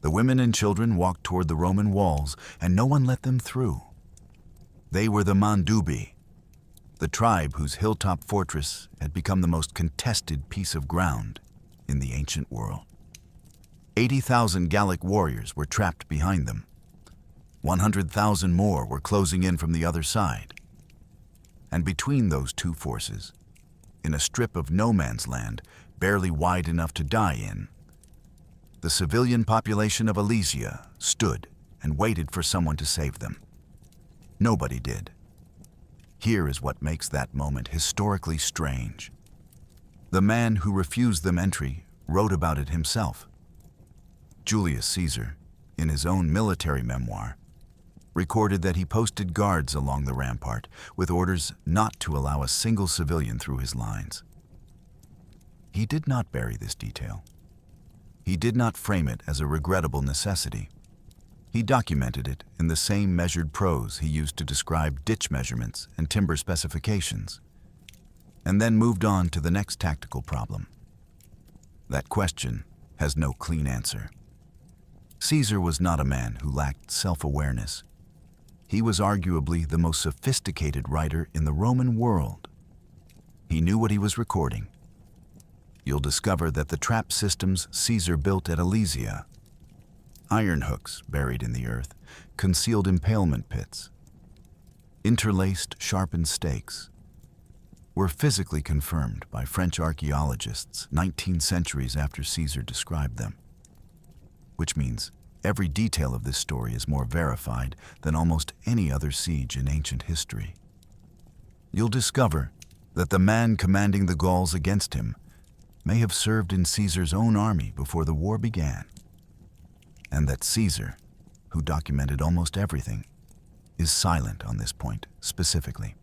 The women and children walked toward the Roman walls, and no one let them through. They were the Mandubi, the tribe whose hilltop fortress had become the most contested piece of ground in the ancient world. 80,000 Gallic warriors were trapped behind them. 100,000 more were closing in from the other side. And between those two forces, in a strip of no man's land, barely wide enough to die in, the civilian population of Alesia stood and waited for someone to save them. Nobody did. Here is what makes that moment historically strange. The man who refused them entry wrote about it himself. Julius Caesar, in his own military memoir, recorded that he posted guards along the rampart with orders not to allow a single civilian through his lines. He did not bury this detail. He did not frame it as a regrettable necessity. He documented it in the same measured prose he used to describe ditch measurements and timber specifications, and then moved on to the next tactical problem. That question has no clean answer. Caesar was not a man who lacked self-awareness. He was arguably the most sophisticated writer in the Roman world. He knew what he was recording. You'll discover that the trap systems Caesar built at Alesia, iron hooks buried in the earth, concealed impalement pits, interlaced sharpened stakes, were physically confirmed by French archaeologists 19 centuries after Caesar described them. Which means every detail of this story is more verified than almost any other siege in ancient history. You'll discover that the man commanding the Gauls against him may have served in Caesar's own army before the war began, and that Caesar, who documented almost everything, is silent on this point specifically.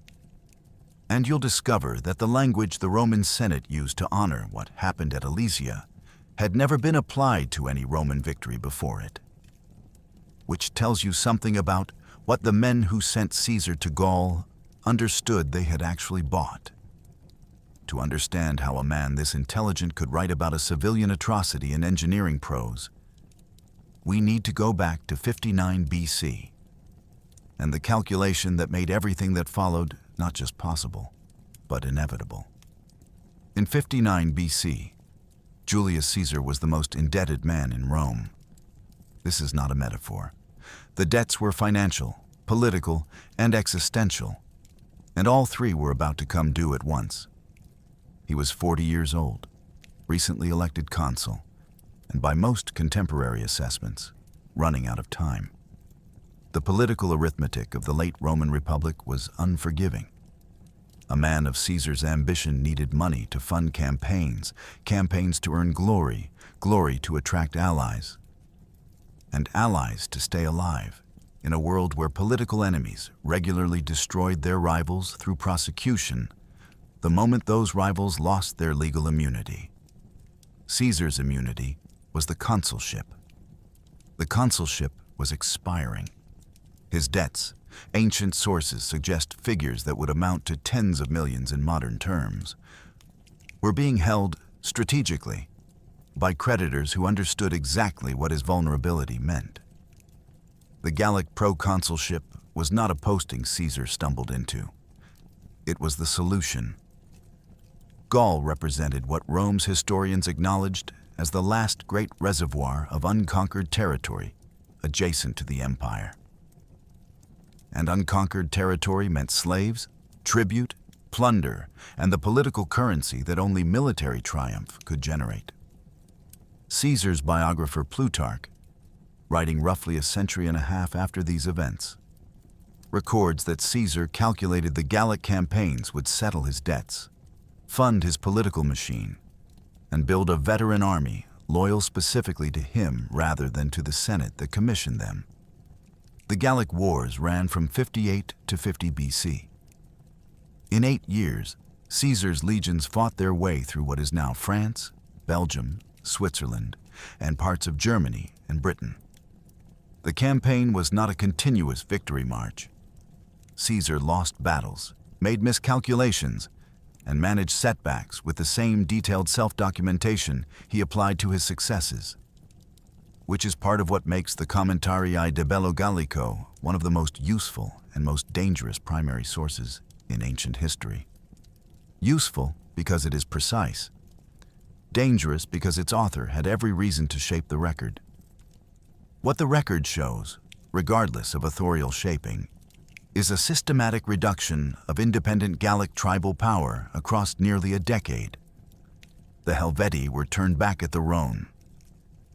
And you'll discover that the language the Roman Senate used to honor what happened at Alesia had never been applied to any Roman victory before it, which tells you something about what the men who sent Caesar to Gaul understood they had actually bought. To understand how a man this intelligent could write about a civilian atrocity in engineering prose, we need to go back to 59 BC, and the calculation that made everything that followed not just possible, but inevitable. In 59 BC, Julius Caesar was the most indebted man in Rome. This is not a metaphor. The debts were financial, political, and existential, and all three were about to come due at once. He was 40 years old, recently elected consul, and by most contemporary assessments, running out of time. The political arithmetic of the late Roman Republic was unforgiving. A man of Caesar's ambition needed money to fund campaigns, campaigns to earn glory, glory to attract allies, and allies to stay alive in a world where political enemies regularly destroyed their rivals through prosecution the moment those rivals lost their legal immunity. Caesar's immunity was the consulship. The consulship was expiring. His debts, ancient sources suggest figures that would amount to tens of millions in modern terms, were being held strategically by creditors who understood exactly what his vulnerability meant. The Gallic proconsulship was not a posting Caesar stumbled into. It was the solution. Gaul represented what Rome's historians acknowledged as the last great reservoir of unconquered territory adjacent to the empire. And unconquered territory meant slaves, tribute, plunder, and the political currency that only military triumph could generate. Caesar's biographer Plutarch, writing roughly a century and a half after these events, records that Caesar calculated the Gallic campaigns would settle his debts, fund his political machine, and build a veteran army loyal specifically to him rather than to the Senate that commissioned them. The Gallic Wars ran from 58 to 50 BC. In 8 years, Caesar's legions fought their way through what is now France, Belgium, Switzerland, and parts of Germany and Britain. The campaign was not a continuous victory march. Caesar lost battles, made miscalculations, and managed setbacks with the same detailed self-documentation he applied to his successes. which is part of what makes the Commentarii de Bello Gallico one of the most useful and most dangerous primary sources in ancient history. Useful because it is precise. Dangerous because its author had every reason to shape the record. What the record shows, regardless of authorial shaping, is a systematic reduction of independent Gallic tribal power across nearly a decade. The Helvetii were turned back at the Rhone.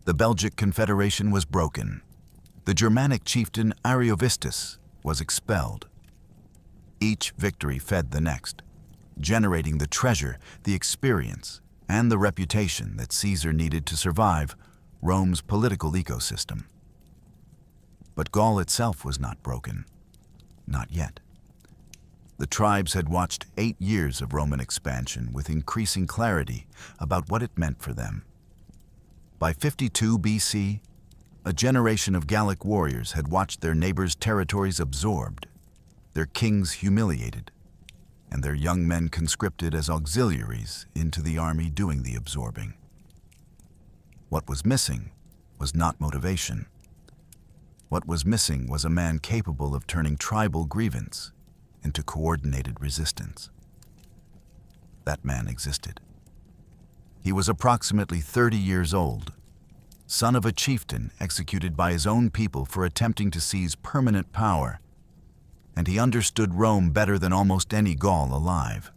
The Belgic Confederation was broken. The Germanic chieftain Ariovistus was expelled. Each victory fed the next, generating the treasure, the experience, and the reputation that Caesar needed to survive Rome's political ecosystem. But Gaul itself was not broken. Not yet. The tribes had watched 8 years of Roman expansion with increasing clarity about what it meant for them. By 52 BC, a generation of Gallic warriors had watched their neighbors' territories absorbed, their kings humiliated, and their young men conscripted as auxiliaries into the army doing the absorbing. What was missing was not motivation. What was missing was a man capable of turning tribal grievance into coordinated resistance. That man existed. He was approximately 30 years old, son of a chieftain executed by his own people for attempting to seize permanent power, and he understood Rome better than almost any Gaul alive.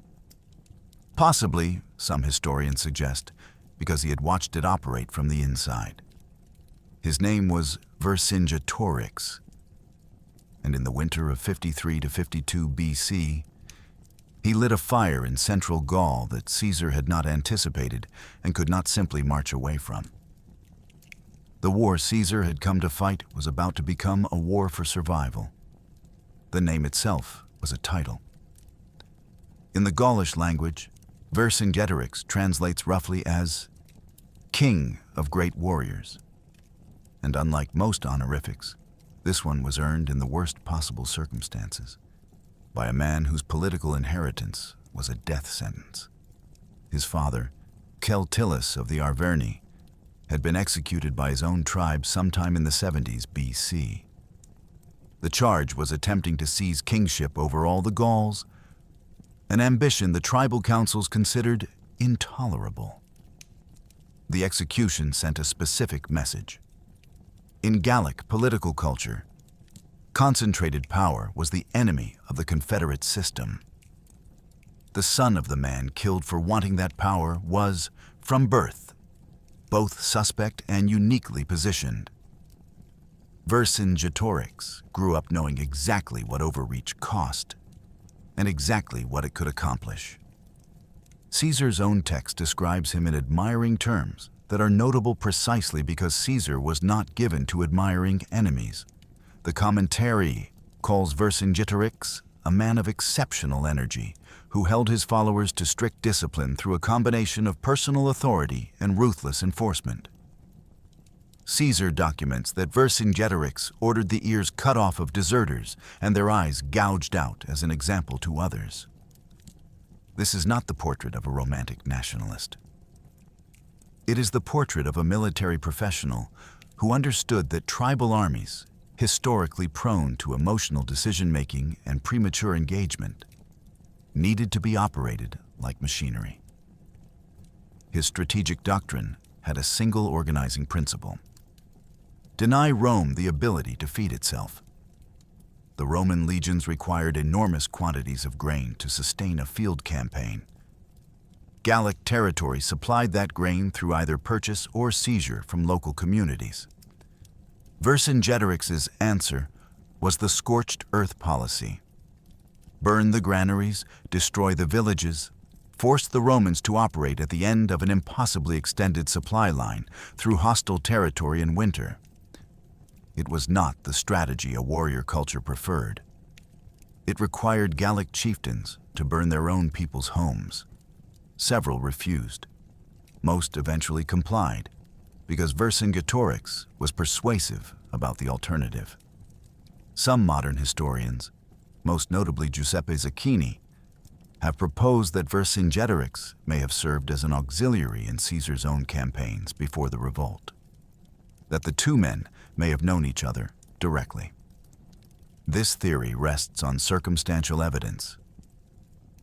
Possibly, some historians suggest, because he had watched it operate from the inside. His name was Vercingetorix, and in the winter of 53 to 52 BC, he lit a fire in central Gaul that Caesar had not anticipated and could not simply march away from. The war Caesar had come to fight was about to become a war for survival. The name itself was a title. In the Gaulish language, Vercingetorix translates roughly as King of Great Warriors. And unlike most honorifics, this one was earned in the worst possible circumstances, by a man whose political inheritance was a death sentence. His father, Celtillus of the Arverni, had been executed by his own tribe sometime in the 70s BC. The charge was attempting to seize kingship over all the Gauls, an ambition the tribal councils considered intolerable. The execution sent a specific message. In Gallic political culture, concentrated power was the enemy of the Confederate system. The son of the man killed for wanting that power was, from birth, both suspect and uniquely positioned. Vercingetorix grew up knowing exactly what overreach cost and exactly what it could accomplish. Caesar's own text describes him in admiring terms that are notable precisely because Caesar was not given to admiring enemies. The Commentarii calls Vercingetorix a man of exceptional energy who held his followers to strict discipline through a combination of personal authority and ruthless enforcement. Caesar documents that Vercingetorix ordered the ears cut off of deserters and their eyes gouged out as an example to others. This is not the portrait of a romantic nationalist. It is the portrait of a military professional who understood that tribal armies, historically prone to emotional decision-making and premature engagement, needed to be operated like machinery. His strategic doctrine had a single organizing principle: deny Rome the ability to feed itself. The Roman legions required enormous quantities of grain to sustain a field campaign. Gallic territory supplied that grain through either purchase or seizure from local communities. Vercingetorix's answer was the scorched earth policy. Burn the granaries, destroy the villages, force the Romans to operate at the end of an impossibly extended supply line through hostile territory in winter. It was not the strategy a warrior culture preferred. It required Gallic chieftains to burn their own people's homes. Several refused. Most eventually complied, because Vercingetorix was persuasive about the alternative. Some modern historians, most notably Giuseppe Zecchini, have proposed that Vercingetorix may have served as an auxiliary in Caesar's own campaigns before the revolt. that the two men may have known each other directly. This theory rests on circumstantial evidence.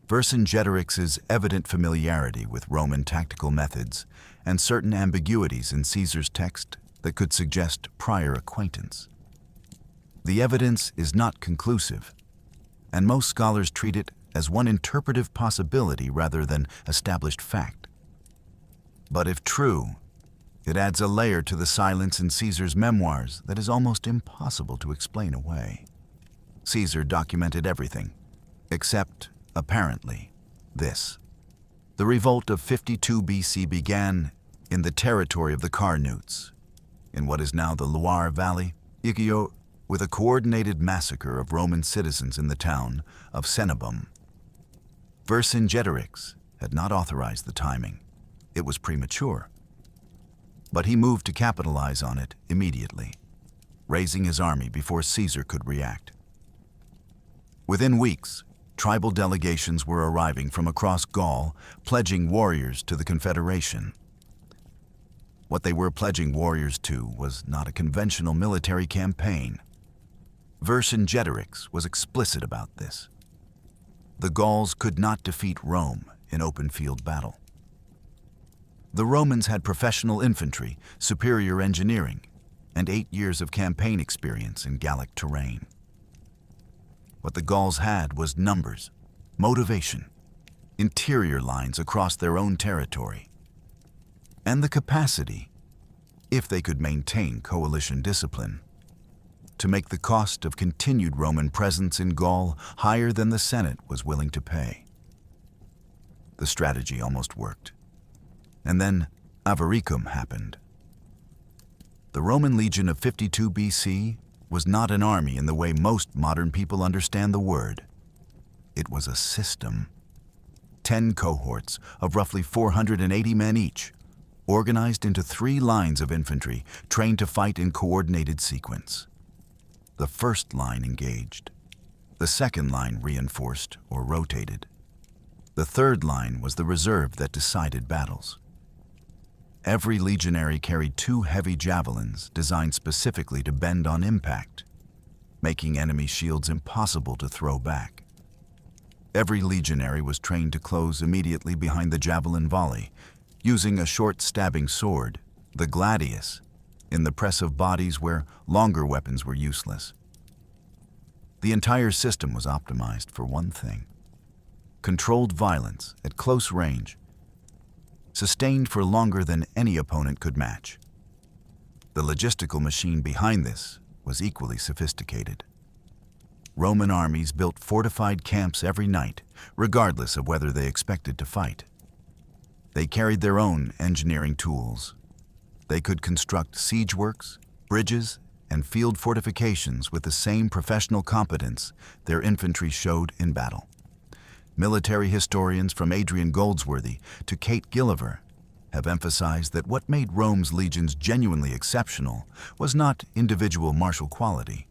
Vercingetorix's evident familiarity with Roman tactical methods and certain ambiguities in Caesar's text that could suggest prior acquaintance. The evidence is not conclusive, and most scholars treat it as one interpretive possibility rather than established fact. But if true, it adds a layer to the silence in Caesar's memoirs that is almost impossible to explain away. Caesar documented everything, except, apparently, this. The revolt of 52 BC began in the territory of the Carnutes, in what is now the Loire Valley, with a coordinated massacre of Roman citizens in the town of Cenabum. Vercingetorix had not authorized the timing. It was premature. But he moved to capitalize on it immediately, raising his army before Caesar could react. Within weeks, tribal delegations were arriving from across Gaul, pledging warriors to the Confederation. What they were pledging warriors to was not a conventional military campaign. Vercingetorix was explicit about this. The Gauls could not defeat Rome in open field battle. The Romans had professional infantry, superior engineering, and 8 years of campaign experience in Gallic terrain. What the Gauls had was numbers, motivation, interior lines across their own territory, and the capacity, if they could maintain coalition discipline, to make the cost of continued Roman presence in Gaul higher than the Senate was willing to pay. The strategy almost worked. And then Avaricum happened. The Roman legion of 52 BC was not an army in the way most modern people understand the word. It was a system. 10 cohorts of roughly 480 men each, organized into 3 lines of infantry trained to fight in coordinated sequence. The first line engaged. The second line reinforced or rotated. The third line was the reserve that decided battles. Every legionary carried 2 heavy javelins designed specifically to bend on impact, making enemy shields impossible to throw back. Every legionary was trained to close immediately behind the javelin volley, using a short stabbing sword, the gladius, in the press of bodies where longer weapons were useless. The entire system was optimized for one thing: controlled violence at close range, sustained for longer than any opponent could match. The logistical machine behind this was equally sophisticated. Roman armies built fortified camps every night, regardless of whether they expected to fight. They carried their own engineering tools. They could construct siege works, bridges, and field fortifications with the same professional competence their infantry showed in battle. Military historians from Adrian Goldsworthy to Kate Gilliver have emphasized that what made Rome's legions genuinely exceptional was not individual martial quality.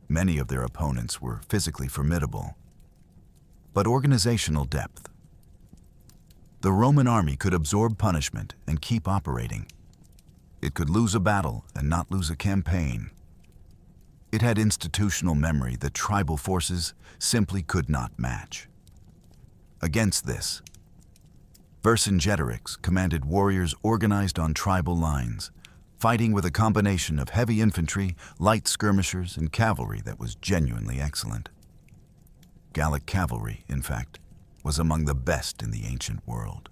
Many of their opponents were physically formidable, but organizational depth. The Roman army could absorb punishment and keep operating. It could lose a battle and not lose a campaign. It had institutional memory that tribal forces simply could not match. Against this, Vercingetorix commanded warriors organized on tribal lines, fighting with a combination of heavy infantry, light skirmishers, and cavalry that was genuinely excellent. Gallic cavalry, in fact, was among the best in the ancient world.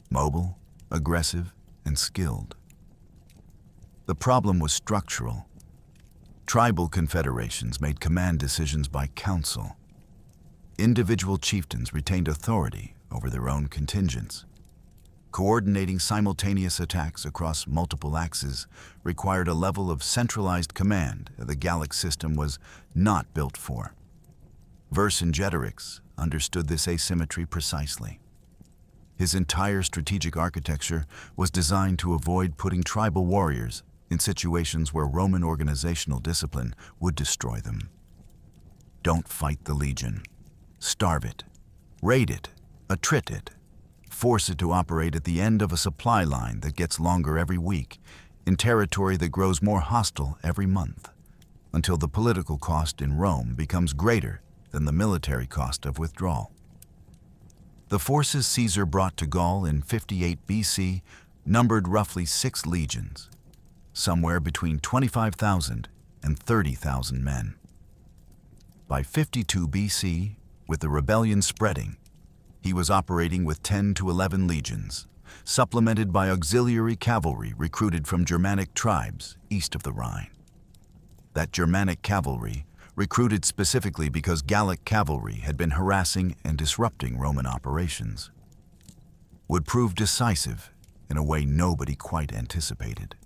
Mobile, aggressive, and skilled. The problem was structural. Tribal confederations made command decisions by council. Individual chieftains retained authority over their own contingents. Coordinating simultaneous attacks across multiple axes required a level of centralized command the Gallic system was not built for. Vercingetorix understood this asymmetry precisely. His entire strategic architecture was designed to avoid putting tribal warriors in situations where Roman organizational discipline would destroy them. Don't fight the legion. Starve it, raid it, attrit it, force it to operate at the end of a supply line that gets longer every week, in territory that grows more hostile every month, until the political cost in Rome becomes greater than the military cost of withdrawal. The forces Caesar brought to Gaul in 58 BC numbered roughly 6 legions, somewhere between 25,000 and 30,000 men. By 52 BC, with the rebellion spreading, he was operating with 10 to 11 legions, supplemented by auxiliary cavalry recruited from Germanic tribes east of the Rhine. That Germanic cavalry, recruited specifically because Gallic cavalry had been harassing and disrupting Roman operations, would prove decisive in a way nobody quite anticipated.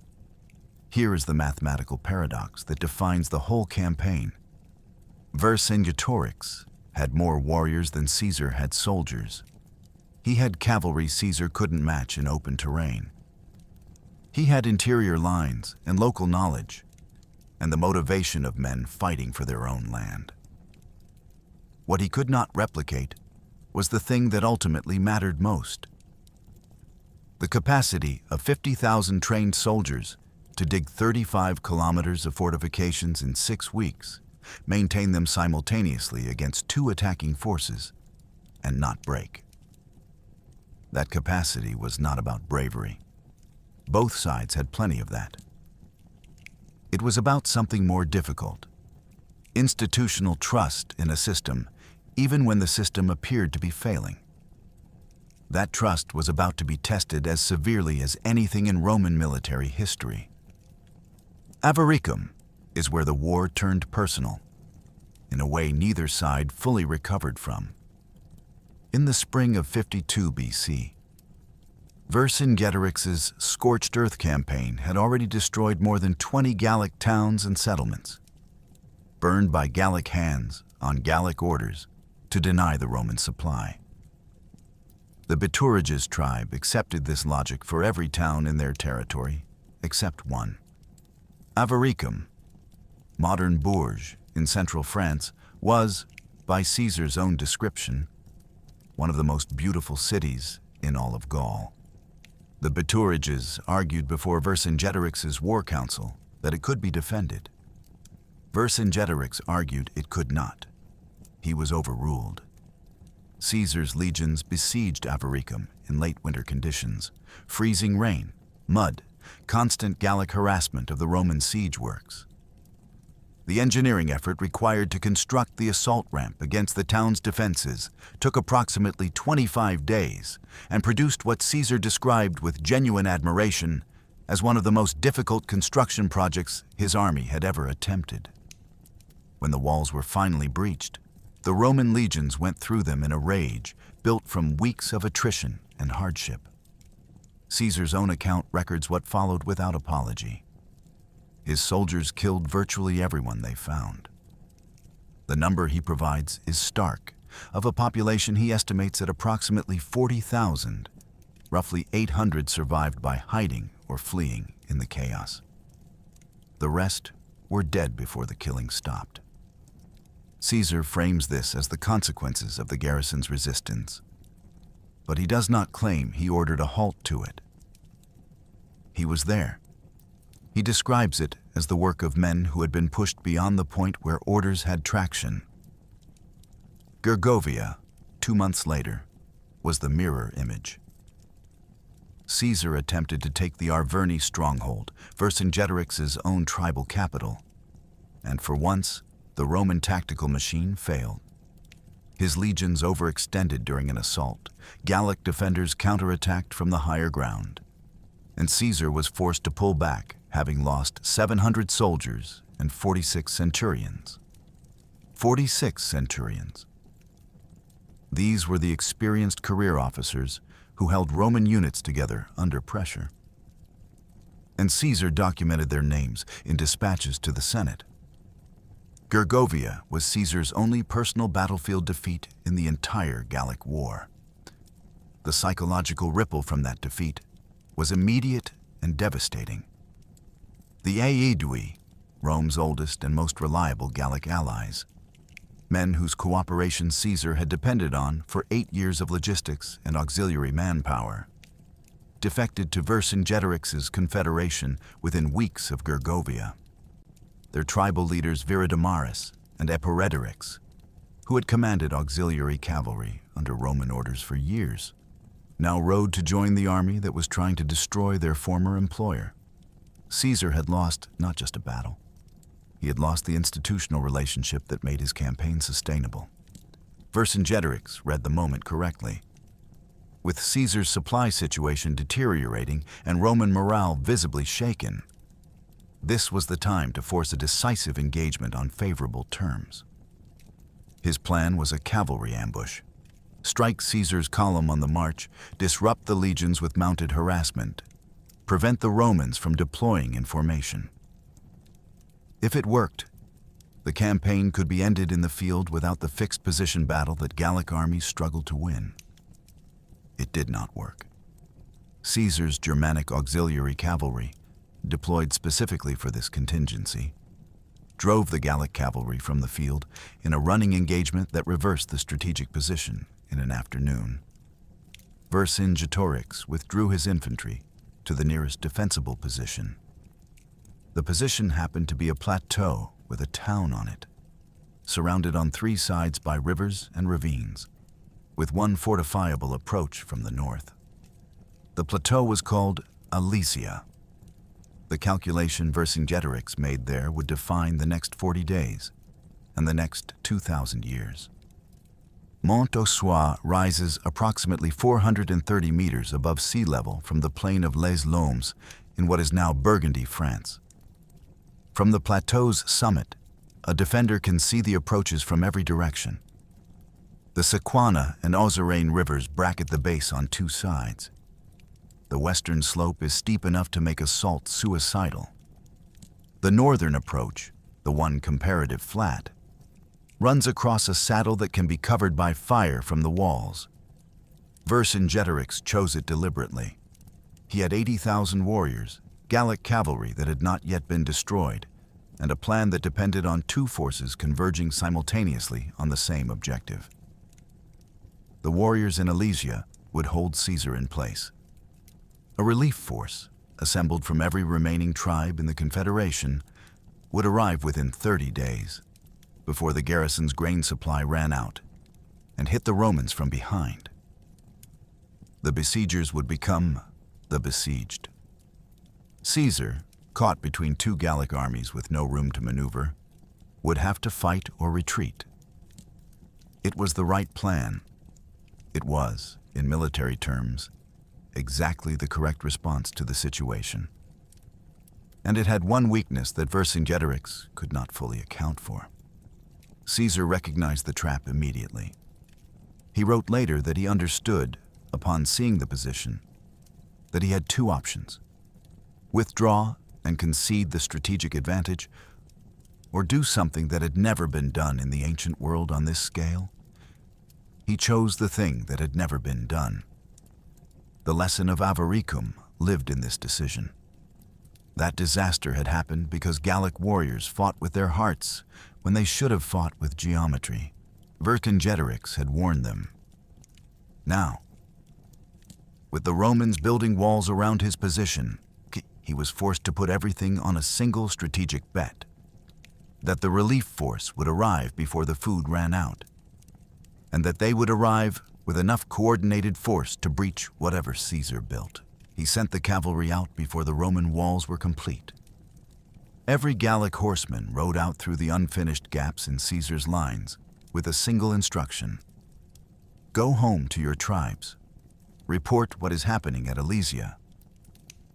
Here is the mathematical paradox that defines the whole campaign. Vercingetorix had more warriors than Caesar had soldiers. He had cavalry Caesar couldn't match in open terrain. He had interior lines and local knowledge, and the motivation of men fighting for their own land. What he could not replicate was the thing that ultimately mattered most: the capacity of 50,000 trained soldiers to dig 35 kilometers of fortifications in 6 weeks, maintain them simultaneously against 2 attacking forces, and not break. That capacity was not about bravery. Both sides had plenty of that. It was about something more difficult: institutional trust in a system, even when the system appeared to be failing. That trust was about to be tested as severely as anything in Roman military history. Avaricum is where the war turned personal, in a way neither side fully recovered from. In the spring of 52 BC, Vercingetorix's Scorched Earth campaign had already destroyed more than 20 Gallic towns and settlements, burned by Gallic hands on Gallic orders to deny the Roman supply. The Bituriges tribe accepted this logic for every town in their territory, except one. Avaricum, modern Bourges in central France, was, by Caesar's own description, one of the most beautiful cities in all of Gaul. The Bituriges argued before Vercingetorix's war council that it could be defended. Vercingetorix argued it could not. He was overruled. Caesar's legions besieged Avaricum in late winter conditions: freezing rain, mud, constant Gallic harassment of the Roman siege works. The engineering effort required to construct the assault ramp against the town's defenses took approximately 25 days and produced what Caesar described with genuine admiration as one of the most difficult construction projects his army had ever attempted. When the walls were finally breached, the Roman legions went through them in a rage built from weeks of attrition and hardship. Caesar's own account records what followed without apology. His soldiers killed virtually everyone they found. The number he provides is stark. Of a population he estimates at approximately 40,000, roughly 800 survived by hiding or fleeing in the chaos. The rest were dead before the killing stopped. Caesar frames this as the consequences of the garrison's resistance, but he does not claim he ordered a halt to it. He was there. He describes it as the work of men who had been pushed beyond the point where orders had traction. Gergovia, 2 months later, was the mirror image. Caesar attempted to take the Arverni stronghold, Vercingetorix's own tribal capital, and for once, the Roman tactical machine failed. His legions overextended during an assault. Gallic defenders counterattacked from the higher ground, and Caesar was forced to pull back, having lost 700 soldiers and 46 centurions. 46 centurions. These were the experienced career officers who held Roman units together under pressure. And Caesar documented their names in dispatches to the Senate. Gergovia was Caesar's only personal battlefield defeat in the entire Gallic War. The psychological ripple from that defeat was immediate and devastating. The Aedui, Rome's oldest and most reliable Gallic allies, men whose cooperation Caesar had depended on for 8 years of logistics and auxiliary manpower, defected to Vercingetorix's confederation within weeks of Gergovia. Their tribal leaders Viridomarus and Epiretoryx, who had commanded auxiliary cavalry under Roman orders for years, now rode to join the army that was trying to destroy their former employer. Caesar had lost not just a battle. He had lost the institutional relationship that made his campaign sustainable. Vercingetorix read the moment correctly. With Caesar's supply situation deteriorating and Roman morale visibly shaken, this was the time to force a decisive engagement on favorable terms. His plan was a cavalry ambush. Strike Caesar's column on the march, disrupt the legions with mounted harassment, prevent the Romans from deploying in formation. If it worked, the campaign could be ended in the field without the fixed position battle that Gallic armies struggled to win. It did not work. Caesar's Germanic auxiliary cavalry, deployed specifically for this contingency, drove the Gallic cavalry from the field in a running engagement that reversed the strategic position in an afternoon. Vercingetorix withdrew his infantry to the nearest defensible position. The position happened to be a plateau with a town on it, surrounded on three sides by rivers and ravines, with one fortifiable approach from the north. The plateau was called Alesia. The calculation Vercingetorix made there would define the next 40 days and the next 2,000 years. Mont Ossois rises approximately 430 meters above sea level from the plain of Les Lomes in what is now Burgundy, France. From the plateau's summit, a defender can see the approaches from every direction. The Sequana and Ozeraine rivers bracket the base on two sides. The western slope is steep enough to make assault suicidal. The northern approach, the one comparative flat, runs across a saddle that can be covered by fire from the walls. Vercingetorix chose it deliberately. He had 80,000 warriors, Gallic cavalry that had not yet been destroyed, and a plan that depended on two forces converging simultaneously on the same objective. The warriors in Alesia would hold Caesar in place. A relief force, assembled from every remaining tribe in the Confederation, would arrive within 30 days, before the garrison's grain supply ran out, and hit the Romans from behind. The besiegers would become the besieged. Caesar, caught between two Gallic armies with no room to maneuver, would have to fight or retreat. It was the right plan. It was, in military terms, exactly the correct response to the situation. And it had one weakness that Vercingetorix could not fully account for. Caesar recognized the trap immediately. He wrote later that he understood, upon seeing the position, that he had two options: withdraw and concede the strategic advantage, or do something that had never been done in the ancient world on this scale. He chose the thing that had never been done. The lesson of Avaricum lived in this decision. That disaster had happened because Gallic warriors fought with their hearts when they should have fought with geometry. Vercingetorix had warned them. Now, with the Romans building walls around his position, he was forced to put everything on a single strategic bet: that the relief force would arrive before the food ran out, and that they would arrive with enough coordinated force to breach whatever Caesar built. He sent the cavalry out before the Roman walls were complete. Every Gallic horseman rode out through the unfinished gaps in Caesar's lines with a single instruction: go home to your tribes, report what is happening at Alesia,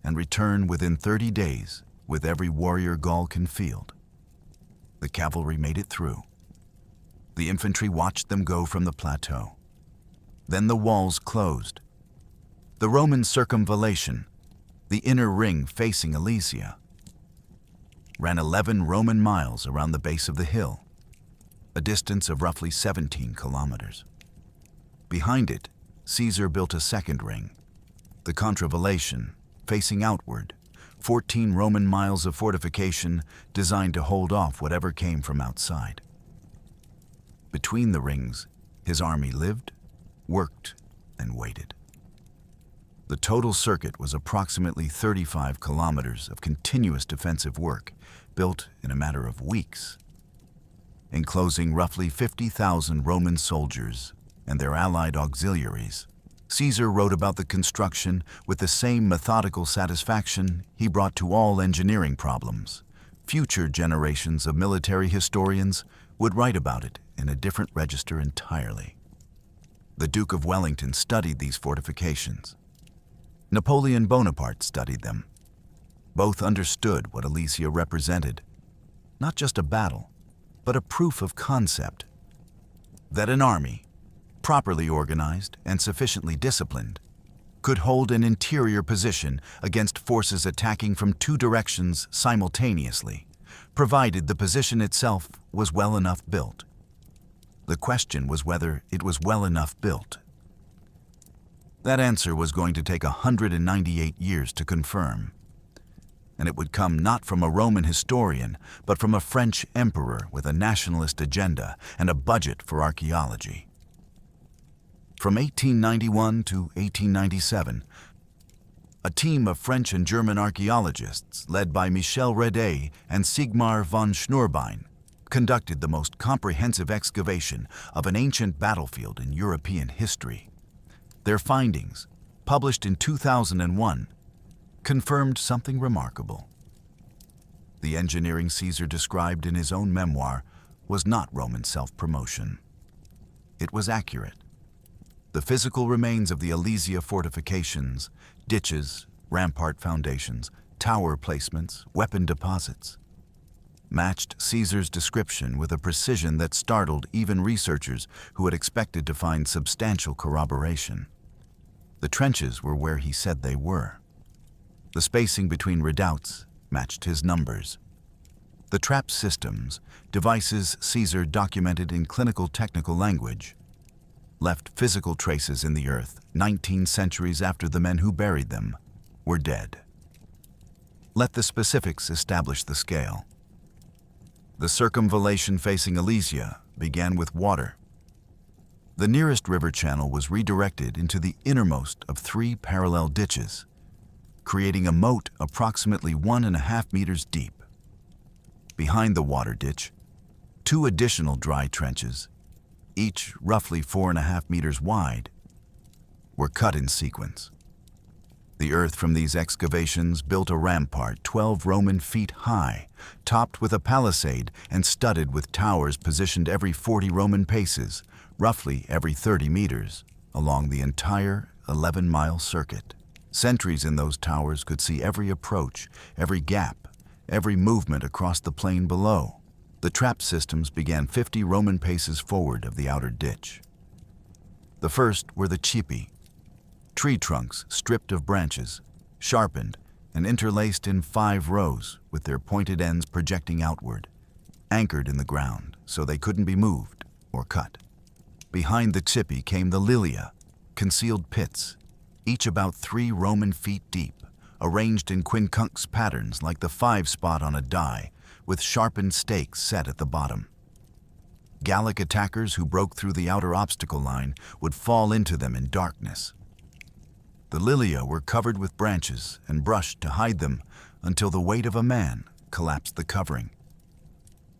and return within 30 days with every warrior Gaul can field. The cavalry made it through. The infantry watched them go from the plateau. Then the walls closed. The Roman circumvallation, the inner ring facing Alesia, ran 11 Roman miles around the base of the hill, a distance of roughly 17 kilometers. Behind it, Caesar built a second ring, the contravallation, facing outward, 14 Roman miles of fortification designed to hold off whatever came from outside. Between the rings, his army lived, worked, and waited. The total circuit was approximately 35 kilometers of continuous defensive work, built in a matter of weeks, enclosing roughly 50,000 Roman soldiers and their allied auxiliaries. Caesar wrote about the construction with the same methodical satisfaction he brought to all engineering problems. Future generations of military historians would write about it in a different register entirely. The Duke of Wellington studied these fortifications. Napoleon Bonaparte studied them. Both understood what Alesia represented. Not just a battle, but a proof of concept. That an army, properly organized and sufficiently disciplined, could hold an interior position against forces attacking from two directions simultaneously, provided the position itself was well enough built. The question was whether it was well enough built. That answer was going to take 198 years to confirm, and it would come not from a Roman historian, but from a French emperor with a nationalist agenda and a budget for archaeology. From 1891 to 1897, a team of French and German archaeologists led by Michel Redet and Sigmar von Schnurbein conducted the most comprehensive excavation of an ancient battlefield in European history. Their findings, published in 2001, confirmed something remarkable. The engineering Caesar described in his own memoir was not Roman self-promotion. It was accurate. The physical remains of the Alesia fortifications, ditches, rampart foundations, tower placements, weapon deposits, matched Caesar's description with a precision that startled even researchers who had expected to find substantial corroboration. The trenches were where he said they were. The spacing between redoubts matched his numbers. The trap systems, devices Caesar documented in clinical technical language, left physical traces in the earth 19 centuries after the men who buried them were dead. Let the specifics establish the scale. The circumvallation facing Alesia began with water. The nearest river channel was redirected into the innermost of 3 parallel ditches, creating a moat approximately 1.5 meters deep. Behind the water ditch, 2 additional dry trenches, each roughly 4.5 meters wide, were cut in sequence. The earth from these excavations built a rampart 12 Roman feet high, topped with a palisade and studded with towers positioned every 40 Roman paces, roughly every 30 meters, along the entire 11-mile circuit. Sentries in those towers could see every approach, every gap, every movement across the plain below. The trap systems began 50 Roman paces forward of the outer ditch. The first were the cipi, tree trunks stripped of branches, sharpened and interlaced in 5 rows with their pointed ends projecting outward, anchored in the ground so they couldn't be moved or cut. Behind the cipi came the lilia, concealed pits, each about 3 Roman feet deep, arranged in quincunx patterns like the 5 spot on a die, with sharpened stakes set at the bottom. Gallic attackers who broke through the outer obstacle line would fall into them in darkness. The lilia were covered with branches and brushed to hide them until the weight of a man collapsed the covering.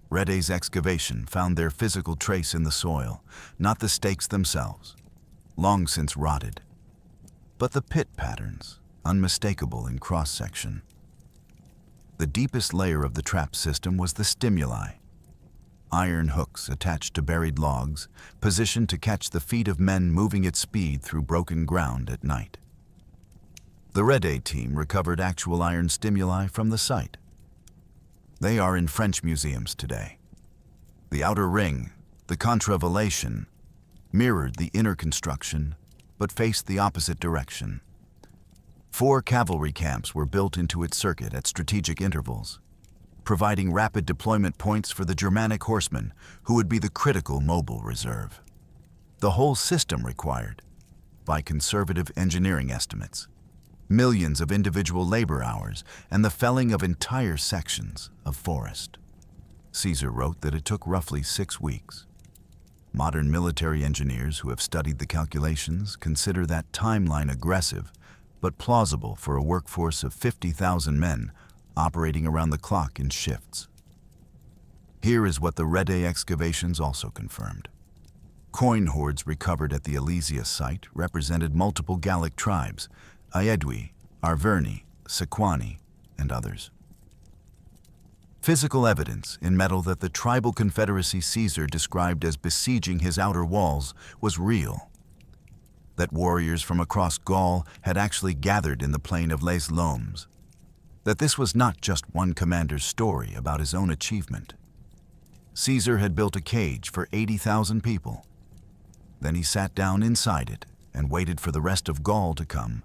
Redet's excavation found their physical trace in the soil, not the stakes themselves, long since rotted, but the pit patterns, unmistakable in cross-section. The deepest layer of the trap system was the stimuli, iron hooks attached to buried logs, positioned to catch the feet of men moving at speed through broken ground at night. The Redet team recovered actual iron stimuli from the site. They are in French museums today. The outer ring, the contravallation, mirrored the inner construction, but faced the opposite direction. 4 cavalry camps were built into its circuit at strategic intervals, providing rapid deployment points for the Germanic horsemen who would be the critical mobile reserve. The whole system required, by conservative engineering estimates, millions of individual labor hours and the felling of entire sections of forest. Caesar wrote that it took roughly 6 weeks. Modern military engineers who have studied the calculations consider that timeline aggressive, but plausible for a workforce of 50,000 men operating around the clock in shifts. Here is what the Rede excavations also confirmed. Coin hoards recovered at the Alesia site represented multiple Gallic tribes, Aedui, Arverni, Sequani, and others. Physical evidence in metal that the tribal confederacy Caesar described as besieging his outer walls was real. That warriors from across Gaul had actually gathered in the plain of Les Lomes. That this was not just one commander's story about his own achievement. Caesar had built a cage for 80,000 people. Then he sat down inside it and waited for the rest of Gaul to come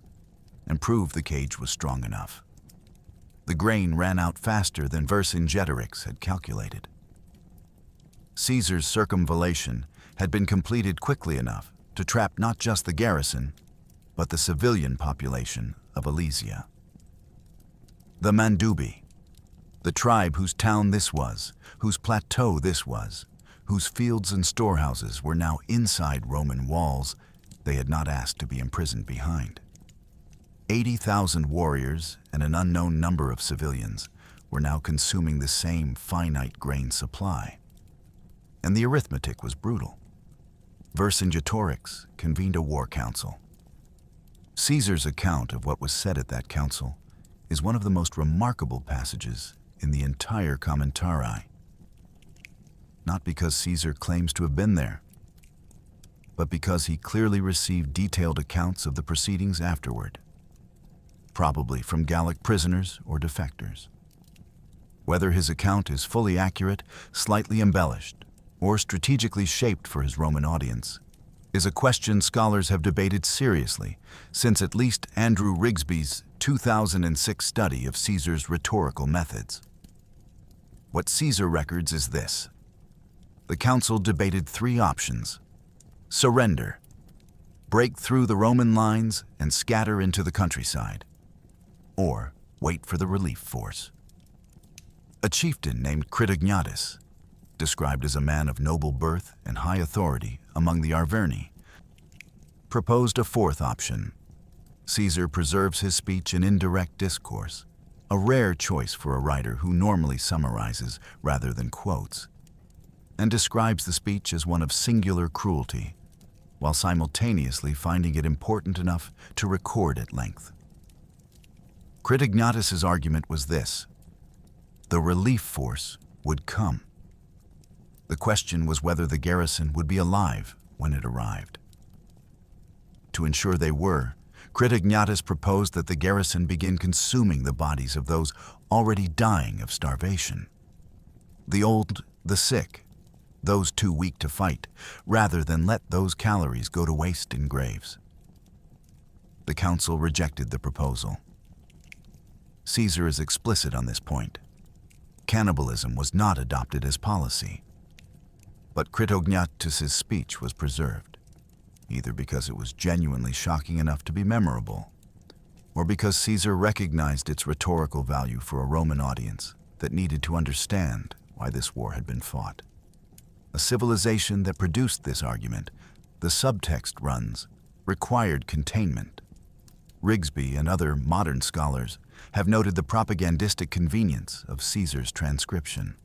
and prove the cage was strong enough. The grain ran out faster than Vercingetorix had calculated. Caesar's circumvallation had been completed quickly enough to trap not just the garrison, but the civilian population of Alesia. The Mandubi, the tribe whose town this was, whose plateau this was, whose fields and storehouses were now inside Roman walls they had not asked to be imprisoned behind. 80,000 warriors and an unknown number of civilians were now consuming the same finite grain supply. And the arithmetic was brutal. Vercingetorix convened a war council. Caesar's account of what was said at that council is one of the most remarkable passages in the entire Commentari. Not because Caesar claims to have been there, but because he clearly received detailed accounts of the proceedings afterward, probably from Gallic prisoners or defectors. Whether his account is fully accurate, slightly embellished, or strategically shaped for his Roman audience, is a question scholars have debated seriously since at least Andrew Rigsby's 2006 study of Caesar's rhetorical methods. What Caesar records is this. The council debated three options: surrender, break through the Roman lines and scatter into the countryside, or wait for the relief force. A chieftain named Critognatus, described as a man of noble birth and high authority among the Arverni, proposed a fourth option. Caesar preserves his speech in indirect discourse, a rare choice for a writer who normally summarizes rather than quotes, and describes the speech as one of singular cruelty, while simultaneously finding it important enough to record at length. Critognatus's argument was this: the relief force would come. The question was whether the garrison would be alive when it arrived. To ensure they were, Critognatus proposed that the garrison begin consuming the bodies of those already dying of starvation. The old, the sick, those too weak to fight, rather than let those calories go to waste in graves. The council rejected the proposal. Caesar is explicit on this point. Cannibalism was not adopted as policy. But Critognatus's speech was preserved, either because it was genuinely shocking enough to be memorable, or because Caesar recognized its rhetorical value for a Roman audience that needed to understand why this war had been fought. A civilization that produced this argument, the subtext runs, required containment. Rigsby and other modern scholars have noted the propagandistic convenience of Caesar's transcription.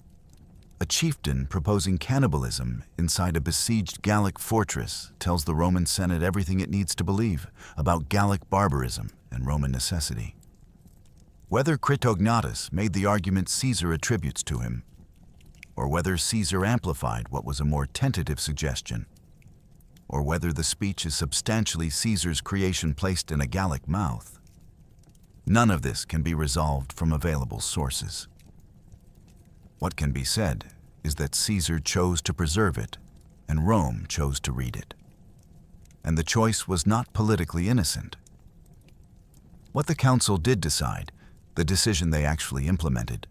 A chieftain proposing cannibalism inside a besieged Gallic fortress tells the Roman Senate everything it needs to believe about Gallic barbarism and Roman necessity. Whether Critognatus made the argument Caesar attributes to him, or whether Caesar amplified what was a more tentative suggestion, or whether the speech is substantially Caesar's creation placed in a Gallic mouth, none of this can be resolved from available sources. What can be said is that Caesar chose to preserve it, and Rome chose to read it. And the choice was not politically innocent. What the council did decide, the decision they actually implemented,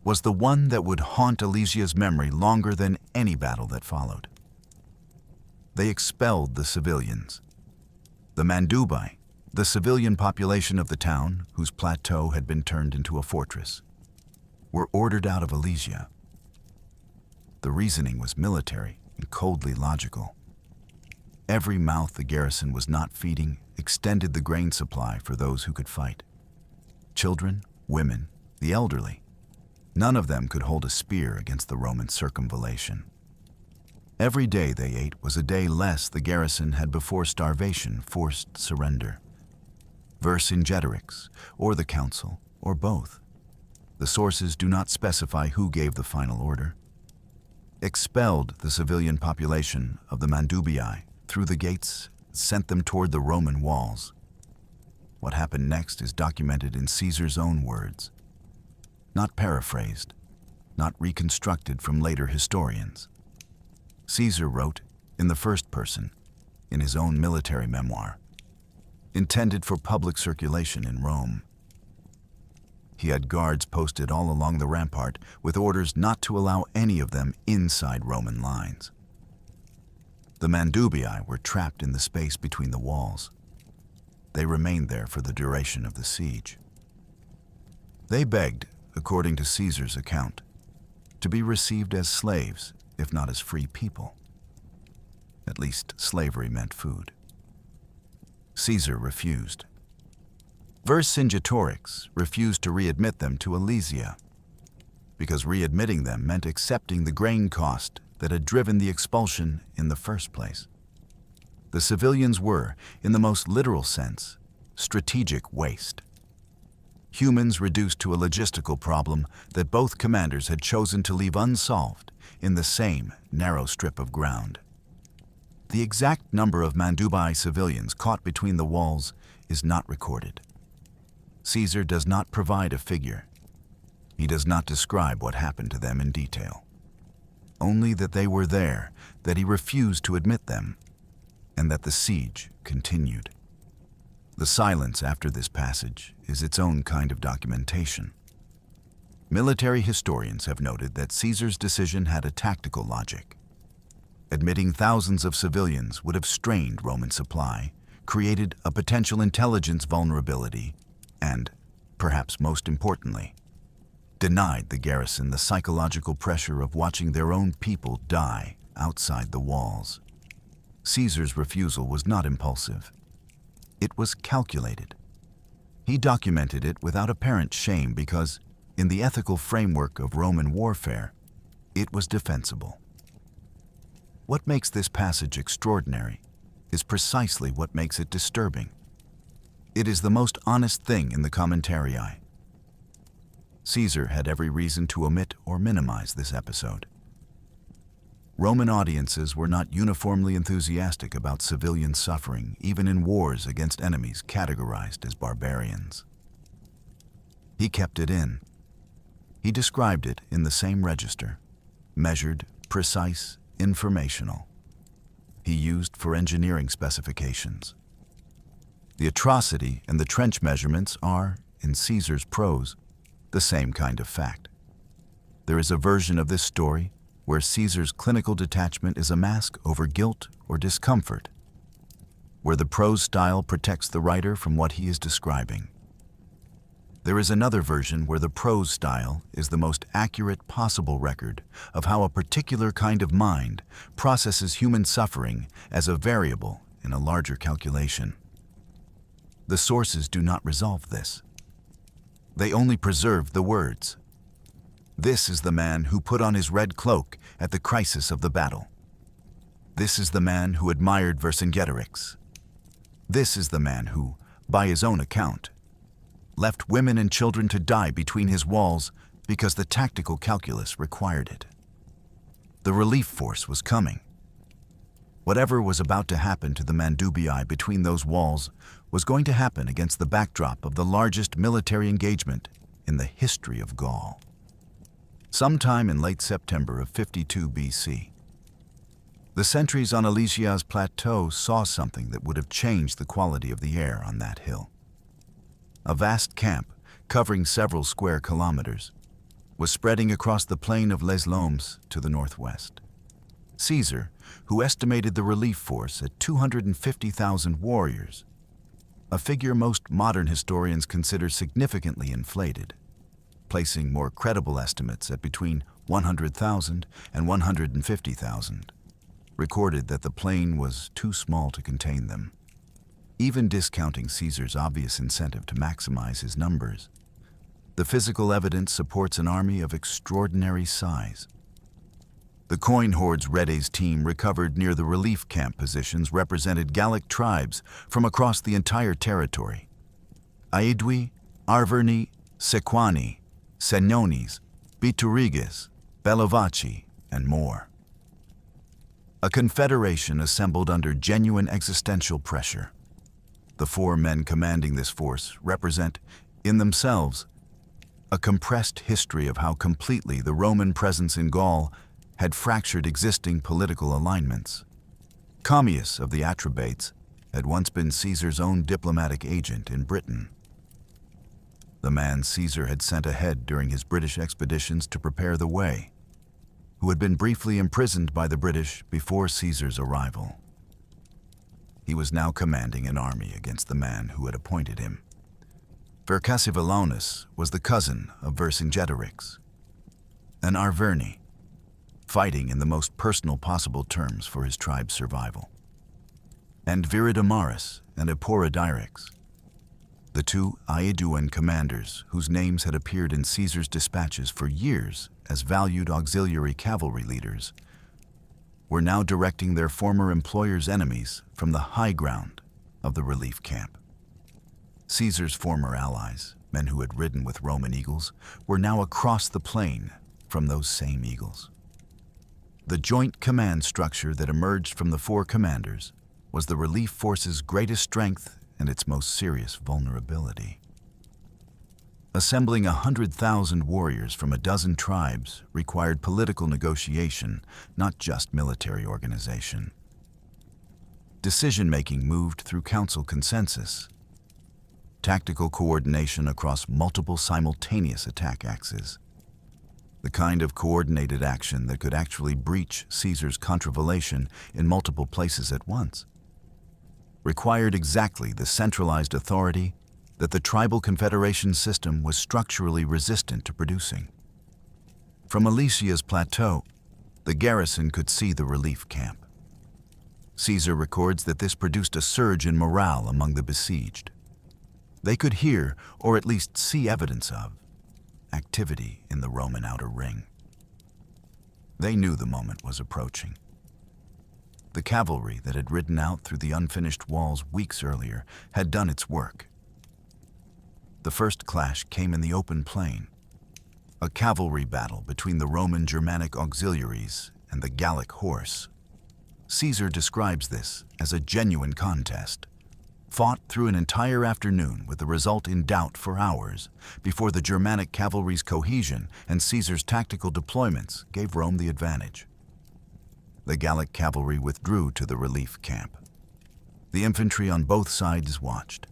was the one that would haunt Alesia's memory longer than any battle that followed. They expelled the civilians. The Mandubi, the civilian population of the town whose plateau had been turned into a fortress, were ordered out of Alesia. The reasoning was military and coldly logical. Every mouth the garrison was not feeding extended the grain supply for those who could fight. Children, women, the elderly. None of them could hold a spear against the Roman circumvallation. Every day they ate was a day less the garrison had before starvation forced surrender. Vercingetorix, or the council, or both. The sources do not specify who gave the final order. Expelled the civilian population of the Mandubii through the gates, sent them toward the Roman walls. What happened next is documented in Caesar's own words, not paraphrased, not reconstructed from later historians. Caesar wrote in the first person, in his own military memoir, intended for public circulation in Rome. He had guards posted all along the rampart with orders not to allow any of them inside Roman lines. The Mandubii were trapped in the space between the walls. They remained there for the duration of the siege. They begged, according to Caesar's account, to be received as slaves, if not as free people. At least slavery meant food. Caesar refused. Vercingetorix refused to readmit them to Alesia, because readmitting them meant accepting the grain cost that had driven the expulsion in the first place. The civilians were, in the most literal sense, strategic waste. Humans reduced to a logistical problem that both commanders had chosen to leave unsolved in the same narrow strip of ground. The exact number of Mandubii civilians caught between the walls is not recorded. Caesar does not provide a figure. He does not describe what happened to them in detail. Only that they were there, that he refused to admit them, and that the siege continued. The silence after this passage is its own kind of documentation. Military historians have noted that Caesar's decision had a tactical logic. Admitting thousands of civilians would have strained Roman supply, created a potential intelligence vulnerability, and, perhaps most importantly, denied the garrison the psychological pressure of watching their own people die outside the walls. Caesar's refusal was not impulsive. It was calculated. He documented it without apparent shame because, in the ethical framework of Roman warfare, it was defensible. What makes this passage extraordinary is precisely what makes it disturbing. It is the most honest thing in the Commentarii. Caesar had every reason to omit or minimize this episode. Roman audiences were not uniformly enthusiastic about civilian suffering, even in wars against enemies categorized as barbarians. He kept it in. He described it in the same register, measured, precise, informational. He used for engineering specifications. The atrocity and the trench measurements are, in Caesar's prose, the same kind of fact. There is a version of this story where Caesar's clinical detachment is a mask over guilt or discomfort, where the prose style protects the writer from what he is describing. There is another version where the prose style is the most accurate possible record of how a particular kind of mind processes human suffering as a variable in a larger calculation. The sources do not resolve this. They only preserve the words. This is the man who put on his red cloak at the crisis of the battle. This is the man who admired Vercingetorix. This is the man who, by his own account, left women and children to die between his walls because the tactical calculus required it. The relief force was coming. Whatever was about to happen to the Mandubii between those walls was going to happen against the backdrop of the largest military engagement in the history of Gaul. Sometime in late September of 52 BC, the sentries on Alesia's plateau saw something that would have changed the quality of the air on that hill. A vast camp, covering several square kilometers, was spreading across the plain of Les Lomes to the northwest. Caesar, who estimated the relief force at 250,000 warriors, a figure most modern historians consider significantly inflated, placing more credible estimates at between 100,000 and 150,000, recorded that the plain was too small to contain them, even discounting Caesar's obvious incentive to maximize his numbers. The physical evidence supports an army of extraordinary size. The coin hoard's Redes team recovered near the relief camp positions represented Gallic tribes from across the entire territory. Aedui, Arverni, Sequani, Senones, Bituriges, Bellovaci, and more. A confederation assembled under genuine existential pressure. The 4 men commanding this force represent, in themselves, a compressed history of how completely the Roman presence in Gaul had fractured existing political alignments. Commius of the Atrebates had once been Caesar's own diplomatic agent in Britain. The man Caesar had sent ahead during his British expeditions to prepare the way, who had been briefly imprisoned by the British before Caesar's arrival. He was now commanding an army against the man who had appointed him. Vercingetorix was the cousin of Vercingetorix, an Arverni, fighting in the most personal possible terms for his tribe's survival. And Viridomarus and Eporidyrix, the 2 Aeduan commanders whose names had appeared in Caesar's dispatches for years as valued auxiliary cavalry leaders, were now directing their former employer's enemies from the high ground of the relief camp. Caesar's former allies, men who had ridden with Roman eagles, were now across the plain from those same eagles. The joint command structure that emerged from the 4 commanders was the relief force's greatest strength and its most serious vulnerability. Assembling 100,000 warriors from a dozen tribes required political negotiation, not just military organization. Decision-making moved through council consensus. Tactical coordination across multiple simultaneous attack axes. The kind of coordinated action that could actually breach Caesar's contravallation in multiple places at once. Required exactly the centralized authority that the tribal confederation system was structurally resistant to producing. From Alesia's plateau, the garrison could see the relief camp. Caesar records that this produced a surge in morale among the besieged. They could hear, or at least see evidence of, activity in the Roman outer ring. They knew the moment was approaching. The cavalry that had ridden out through the unfinished walls weeks earlier had done its work. The first clash came in the open plain, a cavalry battle between the Roman Germanic auxiliaries and the Gallic horse. Caesar describes this as a genuine contest, fought through an entire afternoon with the result in doubt for hours before the Germanic cavalry's cohesion and Caesar's tactical deployments gave Rome the advantage. The Gallic cavalry withdrew to the relief camp. The infantry on both sides watched.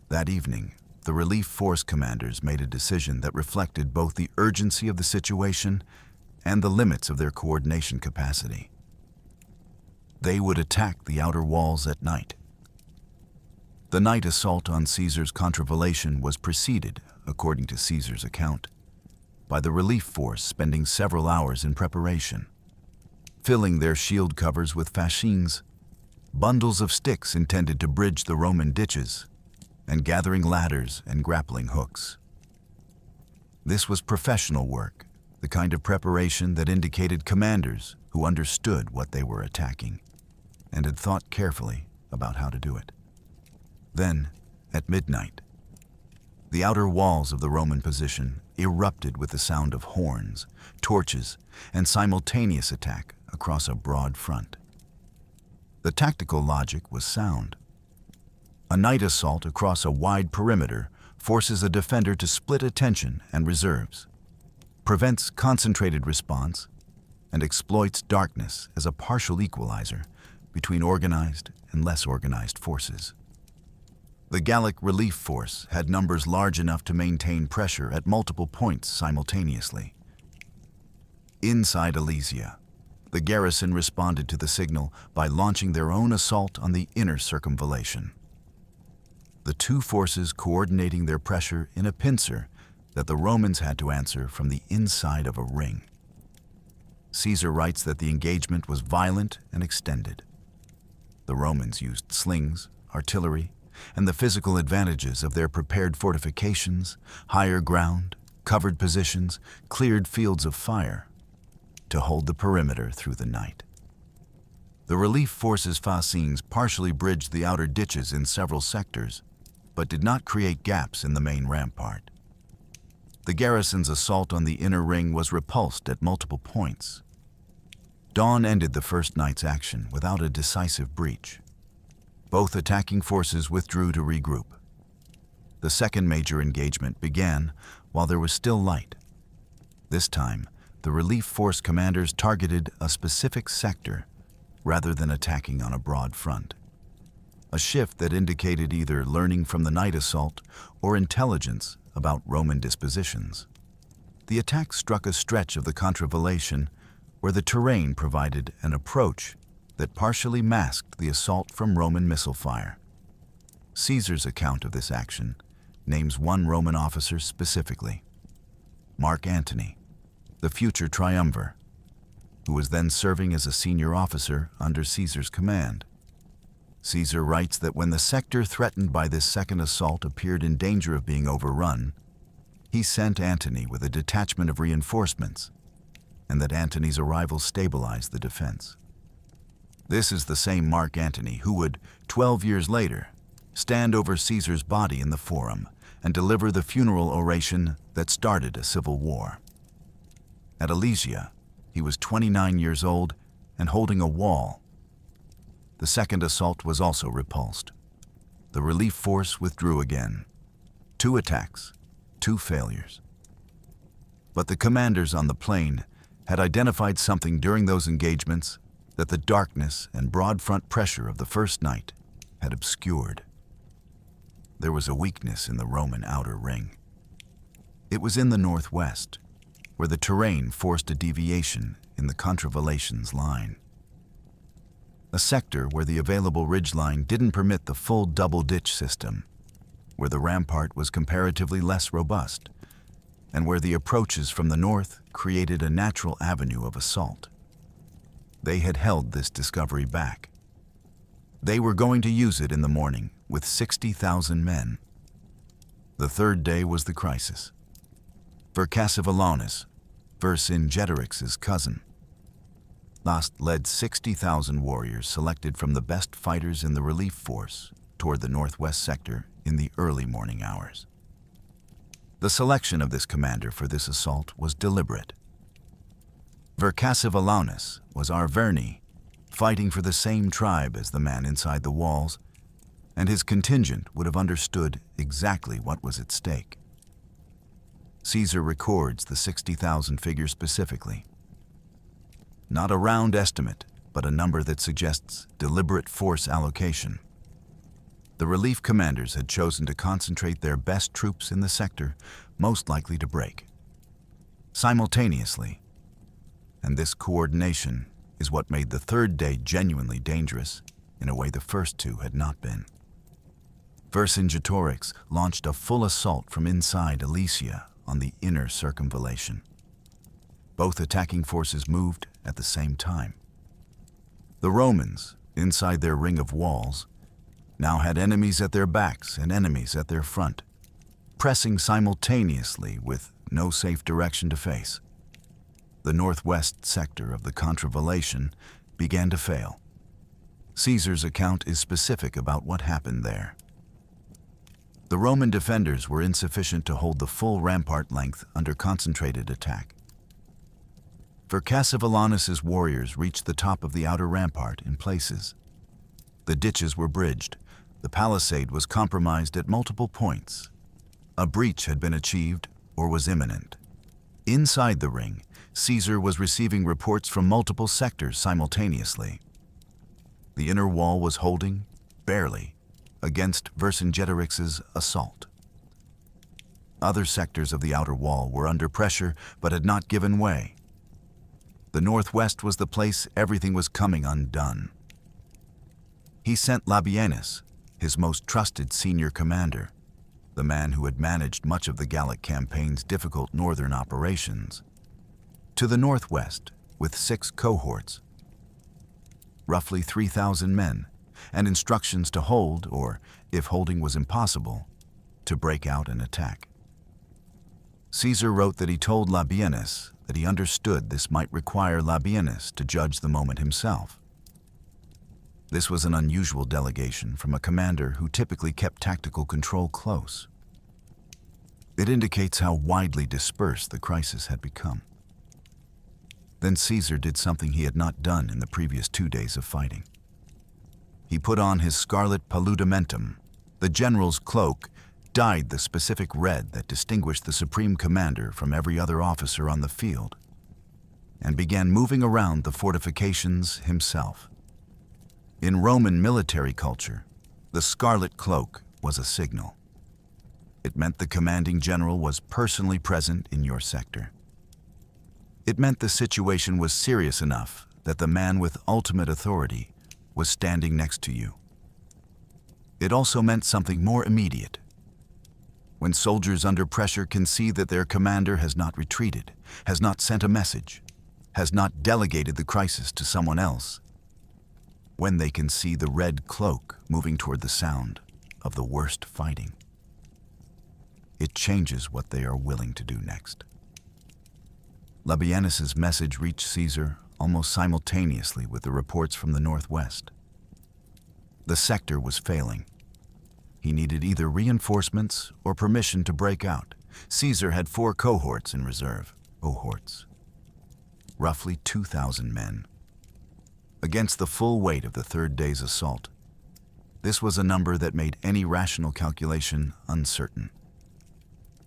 That evening, the relief force commanders made a decision that reflected both the urgency of the situation and the limits of their coordination capacity. They would attack the outer walls at night. The night assault on Caesar's contravallation was preceded, according to Caesar's account, by the relief force spending several hours in preparation, filling their shield covers with fascines, bundles of sticks intended to bridge the Roman ditches, and gathering ladders and grappling hooks. This was professional work, the kind of preparation that indicated commanders who understood what they were attacking and had thought carefully about how to do it. Then, at midnight, the outer walls of the Roman position erupted with the sound of horns, torches, and simultaneous attack across a broad front. The tactical logic was sound. A night assault across a wide perimeter forces a defender to split attention and reserves, prevents concentrated response, and exploits darkness as a partial equalizer between organized and less organized forces. The Gallic relief force had numbers large enough to maintain pressure at multiple points simultaneously. Inside Alesia, the garrison responded to the signal by launching their own assault on the inner circumvallation. The 2 forces coordinating their pressure in a pincer that the Romans had to answer from the inside of a ring. Caesar writes that the engagement was violent and extended. The Romans used slings, artillery, and the physical advantages of their prepared fortifications, higher ground, covered positions, cleared fields of fire, to hold the perimeter through the night. The relief forces fascines partially bridged the outer ditches in several sectors, but did not create gaps in the main rampart. The garrison's assault on the inner ring was repulsed at multiple points. Dawn ended the first night's action without a decisive breach. Both attacking forces withdrew to regroup. The second major engagement began while there was still light. This time, the relief force commanders targeted a specific sector rather than attacking on a broad front. A shift that indicated either learning from the night assault or intelligence about Roman dispositions. The attack struck a stretch of the contravallation where the terrain provided an approach that partially masked the assault from Roman missile fire. Caesar's account of this action names one Roman officer specifically, Mark Antony, the future triumvir, who was then serving as a senior officer under Caesar's command. Caesar writes that when the sector threatened by this second assault appeared in danger of being overrun, he sent Antony with a detachment of reinforcements, and that Antony's arrival stabilized the defense. This is the same Mark Antony who would, 12 years later, stand over Caesar's body in the Forum and deliver the funeral oration that started a civil war. At Alesia, he was 29 years old and holding a wall. The second assault was also repulsed. The relief force withdrew again. 2 attacks, 2 failures. But the commanders on the plain had identified something during those engagements that the darkness and broad front pressure of the first night had obscured. There was a weakness in the Roman outer ring. It was in the northwest, where the terrain forced a deviation in the contravallation's line. A sector where the available ridgeline didn't permit the full double-ditch system, where the rampart was comparatively less robust, and where the approaches from the north created a natural avenue of assault. They had held this discovery back. They were going to use it in the morning with 60,000 men. The third day was the crisis. Vercingetorix, Vercingetorix's cousin, led 60,000 warriors selected from the best fighters in the relief force toward the northwest sector in the early morning hours. The selection of this commander for this assault was deliberate. Vercingetorix was Arverni, fighting for the same tribe as the man inside the walls, and his contingent would have understood exactly what was at stake. Caesar records the 60,000 figure specifically. Not a round estimate, but a number that suggests deliberate force allocation. The relief commanders had chosen to concentrate their best troops in the sector most likely to break simultaneously, and this coordination is what made the third day genuinely dangerous in a way the first 2 had not been. Vercingetorix launched a full assault from inside Alesia on the inner circumvallation. Both attacking forces moved at the same time. The Romans, inside their ring of walls, now had enemies at their backs and enemies at their front, pressing simultaneously with no safe direction to face. The northwest sector of the contravallation began to fail. Caesar's account is specific about what happened there. The Roman defenders were insufficient to hold the full rampart length under concentrated attack. Vercingetorix's warriors reached the top of the outer rampart in places. The ditches were bridged. The palisade was compromised at multiple points. A breach had been achieved or was imminent. Inside the ring, Caesar was receiving reports from multiple sectors simultaneously. The inner wall was holding, barely, against Vercingetorix's assault. Other sectors of the outer wall were under pressure but had not given way. The northwest was the place everything was coming undone. He sent Labienus, his most trusted senior commander, the man who had managed much of the Gallic campaign's difficult northern operations, to the northwest with 6 cohorts, roughly 3,000 men, and instructions to hold, or, if holding was impossible, to break out and attack. Caesar wrote that he told Labienus that he understood this might require Labienus to judge the moment himself. This was an unusual delegation from a commander who typically kept tactical control close. It indicates how widely dispersed the crisis had become. Then Caesar did something he had not done in the previous 2 days of fighting. He put on his scarlet paludamentum, the general's cloak, dyed the specific red that distinguished the supreme commander from every other officer on the field, and began moving around the fortifications himself. In Roman military culture, the scarlet cloak was a signal. It meant the commanding general was personally present in your sector. It meant the situation was serious enough that the man with ultimate authority was standing next to you. It also meant something more immediate. When soldiers under pressure can see that their commander has not retreated, has not sent a message, has not delegated the crisis to someone else, when they can see the red cloak moving toward the sound of the worst fighting, it changes what they are willing to do next. Labienus's message reached Caesar almost simultaneously with the reports from the northwest. The sector was failing. He needed either reinforcements or permission to break out. Caesar had 4 cohorts in reserve, roughly 2,000 men. Against the full weight of the 3rd day's assault, this was a number that made any rational calculation uncertain.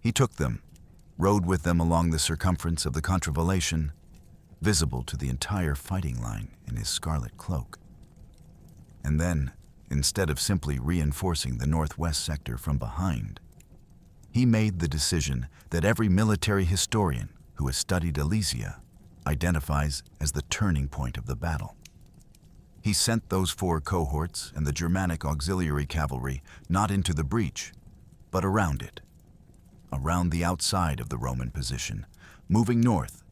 He took them, rode with them along the circumference of the contravallation, visible to the entire fighting line in his scarlet cloak. And then, instead of simply reinforcing the northwest sector from behind, he made the decision that every military historian who has studied Alesia identifies as the turning point of the battle. He sent those 4 cohorts and the Germanic auxiliary cavalry not into the breach, but around it, around the outside of the Roman position, moving north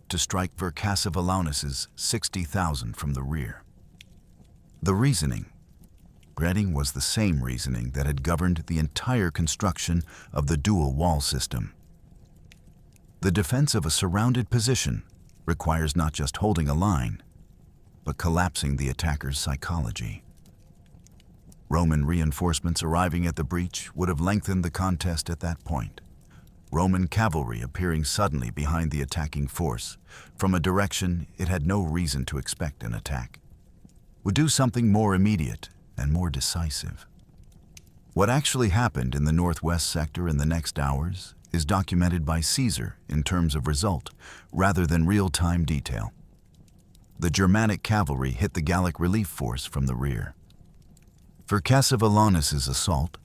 to strike Vercingetorix's 60,000 from the rear. The reasoning was the same reasoning that had governed the entire construction of the dual wall system. The defense of a surrounded position requires not just holding a line, but collapsing the attacker's psychology. Roman reinforcements arriving at the breach would have lengthened the contest at that point. Roman cavalry appearing suddenly behind the attacking force, from a direction it had no reason to expect an attack, would do something more immediate and more decisive. What actually happened in the northwest sector in the next hours is documented by Caesar in terms of result, rather than real-time detail. The Germanic cavalry hit the Gallic relief force from the rear. Vercingetorix's assault,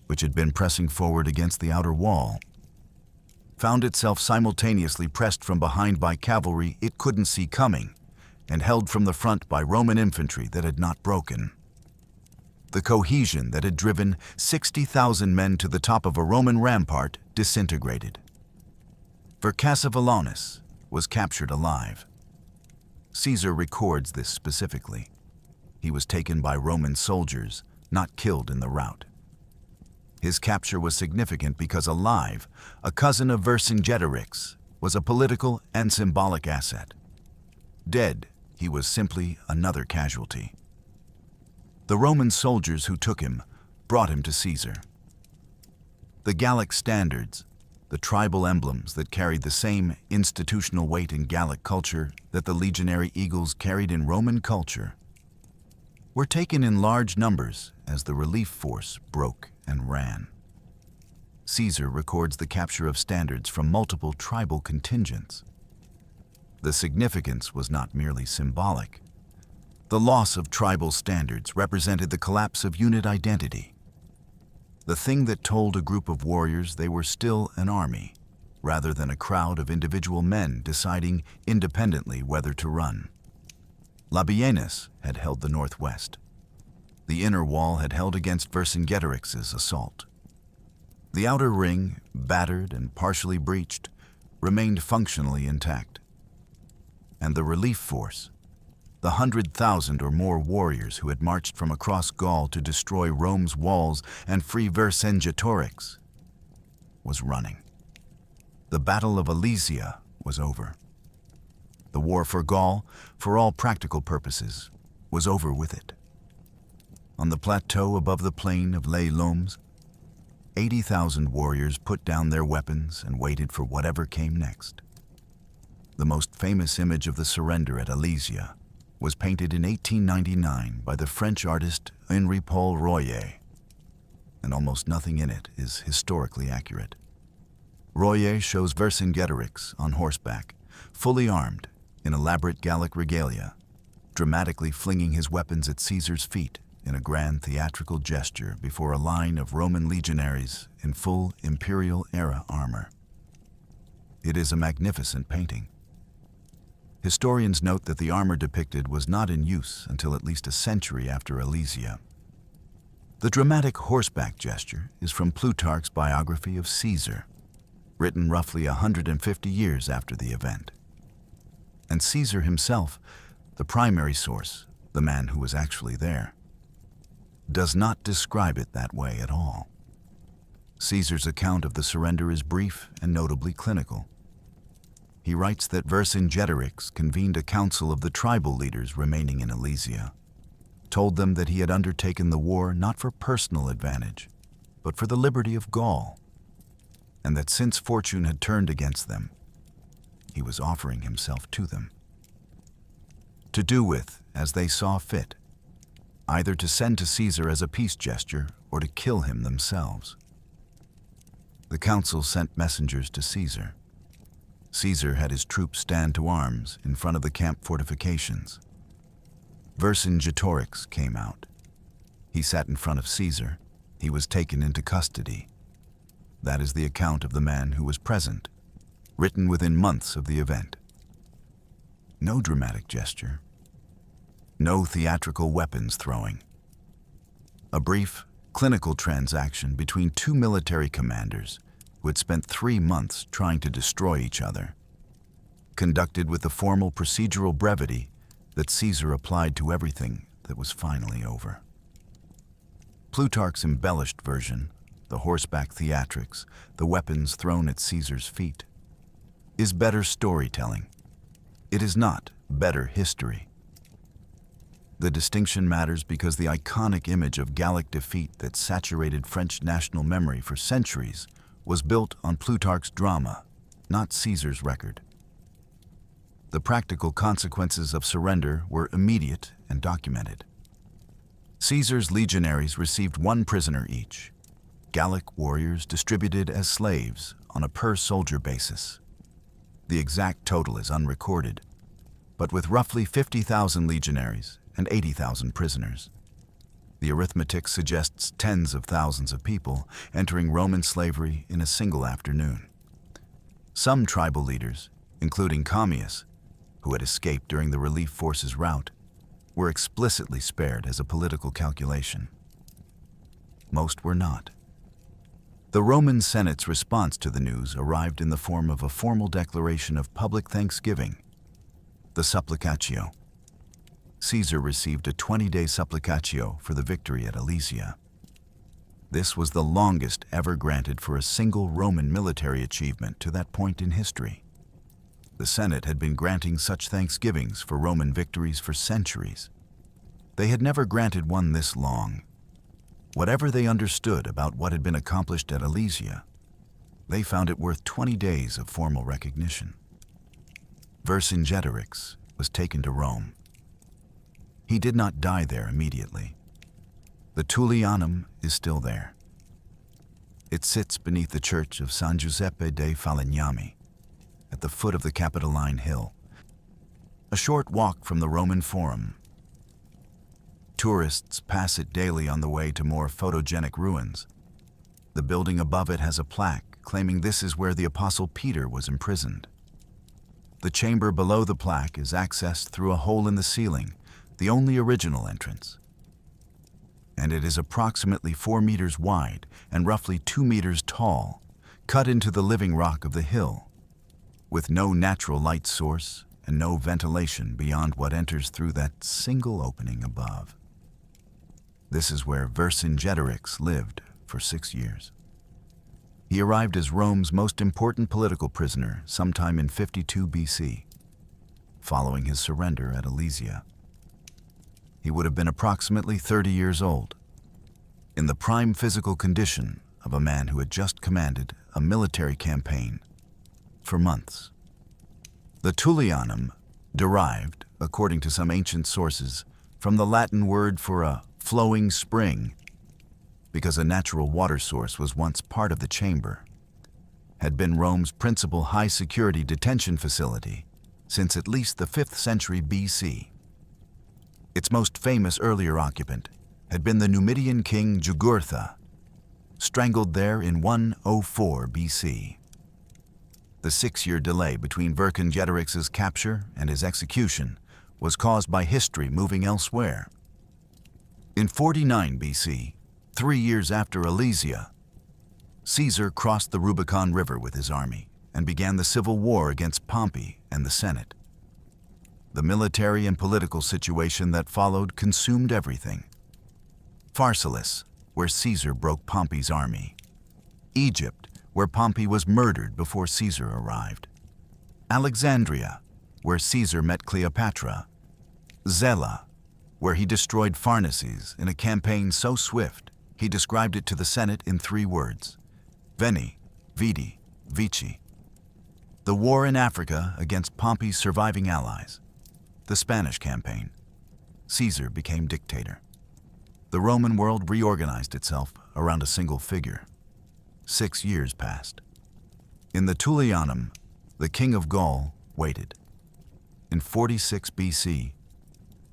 which had been pressing forward against the outer wall, found itself simultaneously pressed from behind by cavalry it couldn't see coming, and held from the front by Roman infantry that had not broken. The cohesion that had driven 60,000 men to the top of a Roman rampart disintegrated. Vercingetorix was captured alive. Caesar records this specifically. He was taken by Roman soldiers, not killed in the rout. His capture was significant because alive, a cousin of Vercingetorix, was a political and symbolic asset. Dead, he was simply another casualty. The Roman soldiers who took him brought him to Caesar. The Gallic standards, the tribal emblems that carried the same institutional weight in Gallic culture that the legionary eagles carried in Roman culture, were taken in large numbers as the relief force broke and ran. Caesar records the capture of standards from multiple tribal contingents. The significance was not merely symbolic. The loss of tribal standards represented the collapse of unit identity. The thing that told a group of warriors they were still an army, rather than a crowd of individual men deciding independently whether to run. Labienus had held the northwest. The inner wall had held against Vercingetorix's assault. The outer ring, battered and partially breached, remained functionally intact. and the relief force, the 100,000 or more warriors who had marched from across Gaul to destroy Rome's walls and free Vercingetorix, was running. The Battle of Alesia was over. The war for Gaul, for all practical purposes, was over with it. On the plateau above the plain of Les Lomes, 80,000 warriors put down their weapons and waited for whatever came next. The most famous image of the surrender at Alesia was painted in 1899 by the French artist Henri Paul Royer, and almost nothing in it is historically accurate. Royer shows Vercingetorix on horseback, fully armed, in elaborate Gallic regalia, dramatically flinging his weapons at Caesar's feet in a grand theatrical gesture before a line of Roman legionaries in full imperial-era armor. It is a magnificent painting. Historians note that the armor depicted was not in use until at least a century after Alesia. The dramatic horseback gesture is from Plutarch's biography of Caesar, written roughly 150 years after the event. And Caesar himself, the primary source, the man who was actually there, does not describe it that way at all. Caesar's account of the surrender is brief and notably clinical. He writes that Vercingetorix convened a council of the tribal leaders remaining in Alesia, told them that he had undertaken the war not for personal advantage, but for the liberty of Gaul, and that since fortune had turned against them, he was offering himself to them, to do with as they saw fit, either to send to Caesar as a peace gesture or to kill him themselves. The council sent messengers to Caesar. Caesar had his troops stand to arms in front of the camp fortifications. Vercingetorix came out. He sat in front of Caesar. He was taken into custody. That is the account of the man who was present, written within months of the event. No dramatic gesture. No theatrical weapons throwing. A brief, clinical transaction between two military commanders who had spent 3 months trying to destroy each other, conducted with the formal procedural brevity that Caesar applied to everything that was finally over. Plutarch's embellished version, the horseback theatrics, the weapons thrown at Caesar's feet, is better storytelling. It is not better history. The distinction matters because the iconic image of Gallic defeat that saturated French national memory for centuries was built on Plutarch's drama, not Caesar's record. The practical consequences of surrender were immediate and documented. Caesar's legionaries received 1 prisoner each, Gallic warriors distributed as slaves on a per-soldier basis. The exact total is unrecorded, but with roughly 50,000 legionaries and 80,000 prisoners, the arithmetic suggests tens of thousands of people entering Roman slavery in a single afternoon. Some tribal leaders, including Commius, who had escaped during the relief force's rout, were explicitly spared as a political calculation. Most were not. The Roman Senate's response to the news arrived in the form of a formal declaration of public thanksgiving, the supplicatio. Caesar received a 20-day supplicatio for the victory at Alesia. This was the longest ever granted for a single Roman military achievement to that point in history. The Senate had been granting such thanksgivings for Roman victories for centuries. They had never granted one this long. Whatever they understood about what had been accomplished at Alesia, they found it worth 20 days of formal recognition. Vercingetorix was taken to Rome. He did not die there immediately. The Tullianum is still there. It sits beneath the church of San Giuseppe dei Falegnami, at the foot of the Capitoline Hill, a short walk from the Roman Forum. Tourists pass it daily on the way to more photogenic ruins. The building above it has a plaque claiming this is where the Apostle Peter was imprisoned. The chamber below the plaque is accessed through a hole in the ceiling, the only original entrance. And it is approximately 4 meters wide and roughly 2 meters tall, cut into the living rock of the hill, with no natural light source and no ventilation beyond what enters through that single opening above. This is where Vercingetorix lived for 6 years. He arrived as Rome's most important political prisoner sometime in 52 BC, following his surrender at Alesia. He would have been approximately 30 years old, in the prime physical condition of a man who had just commanded a military campaign for months. The Tullianum derived, according to some ancient sources, from the Latin word for a flowing spring, because a natural water source was once part of the chamber, had been Rome's principal high-security detention facility since at least the 5th century BC. Its most famous earlier occupant had been the Numidian king Jugurtha, strangled there in 104 BC. The 6-year delay between Vercingetorix's capture and his execution was caused by history moving elsewhere. In 49 BC, 3 years after Alesia, Caesar crossed the Rubicon River with his army and began the civil war against Pompey and the Senate. The military and political situation that followed consumed everything. Pharsalus, where Caesar broke Pompey's army. Egypt, where Pompey was murdered before Caesar arrived. Alexandria, where Caesar met Cleopatra. Zela, where he destroyed Pharnaces in a campaign so swift he described it to the Senate in 3 words: Veni, Vidi, Vici. The war in Africa against Pompey's surviving allies. The Spanish campaign. Caesar became dictator. The Roman world reorganized itself around a single figure. 6 years passed. In the Tullianum, the king of Gaul waited. In 46 BC,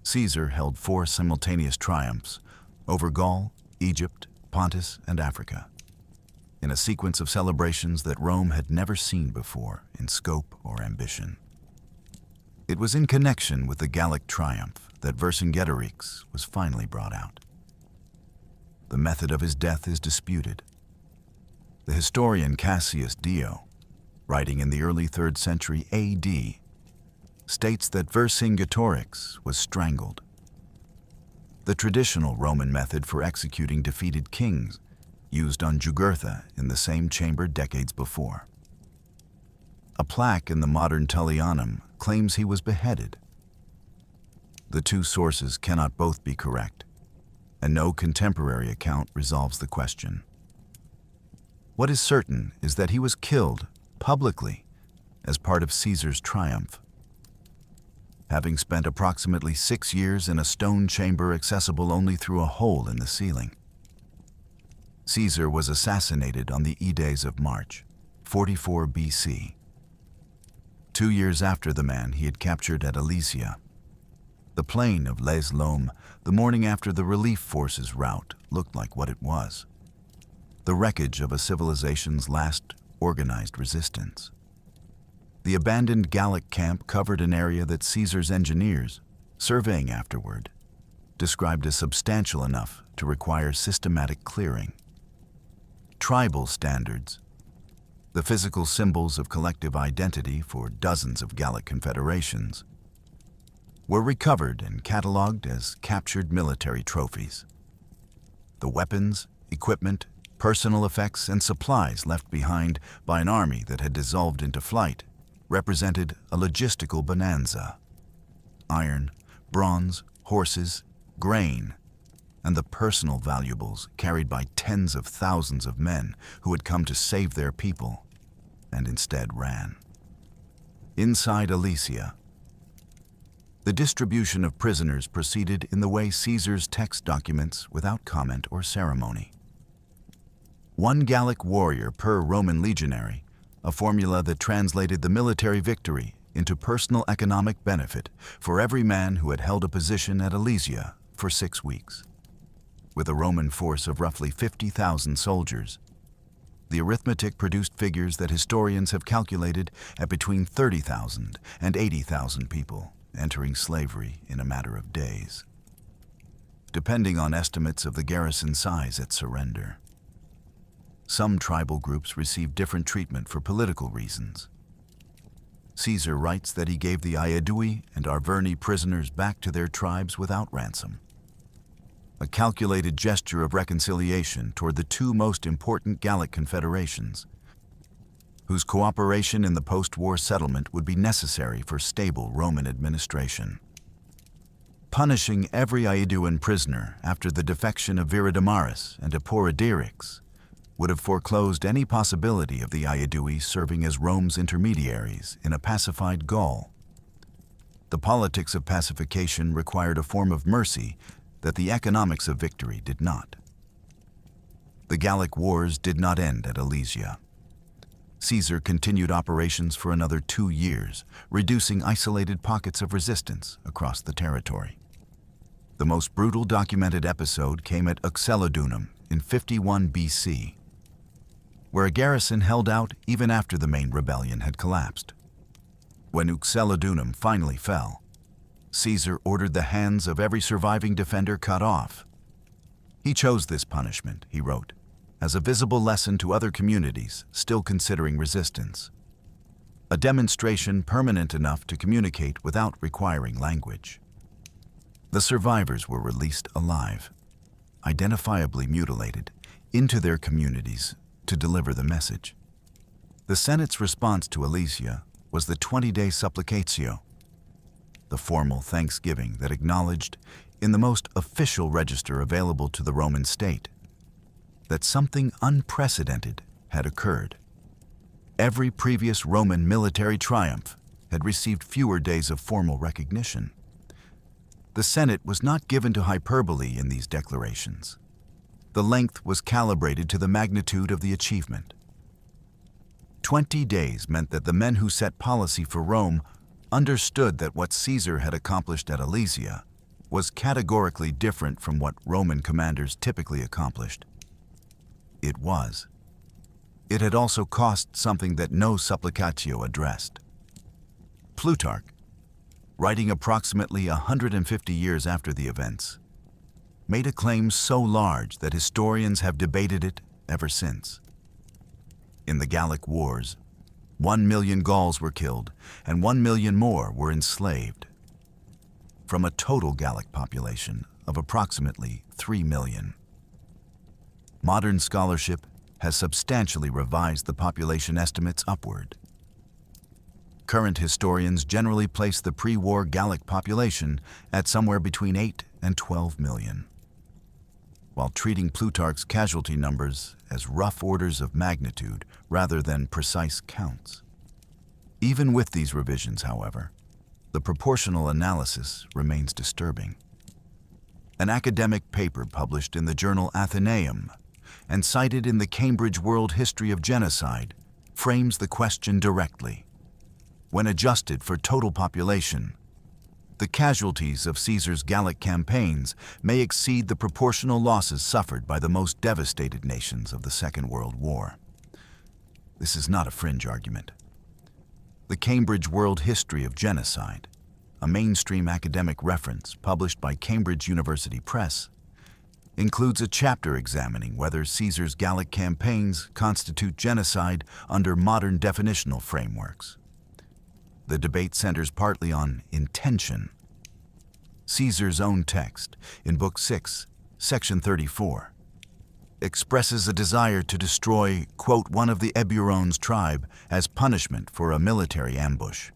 Caesar held 4 simultaneous triumphs over Gaul, Egypt, Pontus, and Africa, in a sequence of celebrations that Rome had never seen before in scope or ambition. It was in connection with the Gallic triumph that Vercingetorix was finally brought out. The method of his death is disputed. The historian Cassius Dio, writing in the early 3rd century AD, states that Vercingetorix was strangled. The traditional Roman method for executing defeated kings used on Jugurtha in the same chamber decades before. A plaque in the modern Tullianum claims he was beheaded. The 2 sources cannot both be correct, and no contemporary account resolves the question. What is certain is that he was killed publicly as part of Caesar's triumph. Having spent approximately 6 years in a stone chamber accessible only through a hole in the ceiling. Caesar was assassinated on the Ides of March, 44 BC. 2 years after the man he had captured at Alesia. The plain of Les Lomes, the morning after the relief forces' rout, looked like what it was: the wreckage of a civilization's last organized resistance. The abandoned Gallic camp covered an area that Caesar's engineers, surveying afterward, described as substantial enough to require systematic clearing. Tribal standards, the physical symbols of collective identity for dozens of Gallic confederations, were recovered and catalogued as captured military trophies. The weapons, equipment, personal effects, and supplies left behind by an army that had dissolved into flight represented a logistical bonanza. Iron, bronze, horses, grain, and the personal valuables carried by tens of thousands of men who had come to save their people and instead ran. Inside Alesia, the distribution of prisoners proceeded in the way Caesar's text documents without comment or ceremony. 1 Gallic warrior per Roman legionary, a formula that translated the military victory into personal economic benefit for every man who had held a position at Alesia for 6 weeks. With a Roman force of roughly 50,000 soldiers, the arithmetic produced figures that historians have calculated at between 30,000 and 80,000 people entering slavery in a matter of days, depending on estimates of the garrison size at surrender. Some tribal groups received different treatment for political reasons. Caesar writes that he gave the Aedui and Arverni prisoners back to their tribes without ransom. A calculated gesture of reconciliation toward the two most important Gallic confederations, whose cooperation in the post-war settlement would be necessary for stable Roman administration. Punishing every Aeduan prisoner after the defection of Viridomarus and Aporodiorix would have foreclosed any possibility of the Aedui serving as Rome's intermediaries in a pacified Gaul. The politics of pacification required a form of mercy that the economics of victory did not. The Gallic Wars did not end at Alesia. Caesar continued operations for another 2 years, reducing isolated pockets of resistance across the territory. The most brutal documented episode came at Uxellodunum in 51 BC, where a garrison held out even after the main rebellion had collapsed. When Uxellodunum finally fell, Caesar ordered the hands of every surviving defender cut off. He chose this punishment, he wrote, as a visible lesson to other communities still considering resistance, a demonstration permanent enough to communicate without requiring language. The survivors were released alive, identifiably mutilated, into their communities to deliver the message. The Senate's response to Alesia was the 20-day supplicatio, the formal thanksgiving that acknowledged, in the most official register available to the Roman state, that something unprecedented had occurred. Every previous Roman military triumph had received fewer days of formal recognition. The Senate was not given to hyperbole in these declarations. The length was calibrated to the magnitude of the achievement. 20 days meant that the men who set policy for Rome understood that what Caesar had accomplished at Alesia was categorically different from what Roman commanders typically accomplished. It was. It had also cost something that no supplicatio addressed. Plutarch, writing approximately 150 years after the events, made a claim so large that historians have debated it ever since. In the Gallic Wars, 1 million Gauls were killed and 1 million more were enslaved, from a total Gallic population of approximately 3 million. Modern scholarship has substantially revised the population estimates upward. Current historians generally place the pre-war Gallic population at somewhere between 8 and 12 million, while treating Plutarch's casualty numbers as rough orders of magnitude rather than precise counts. Even with these revisions, however, the proportional analysis remains disturbing. An academic paper published in the journal Athenaeum and cited in the Cambridge World History of Genocide frames the question directly. When adjusted for total population, the casualties of Caesar's Gallic campaigns may exceed the proportional losses suffered by the most devastated nations of the Second World War. This is not a fringe argument. The Cambridge World History of Genocide, a mainstream academic reference published by Cambridge University Press, includes a chapter examining whether Caesar's Gallic campaigns constitute genocide under modern definitional frameworks. The debate centers partly on intention. Caesar's own text, in Book 6, Section 34, expresses a desire to destroy, quote, one of the Eburones tribe as punishment for a military ambush.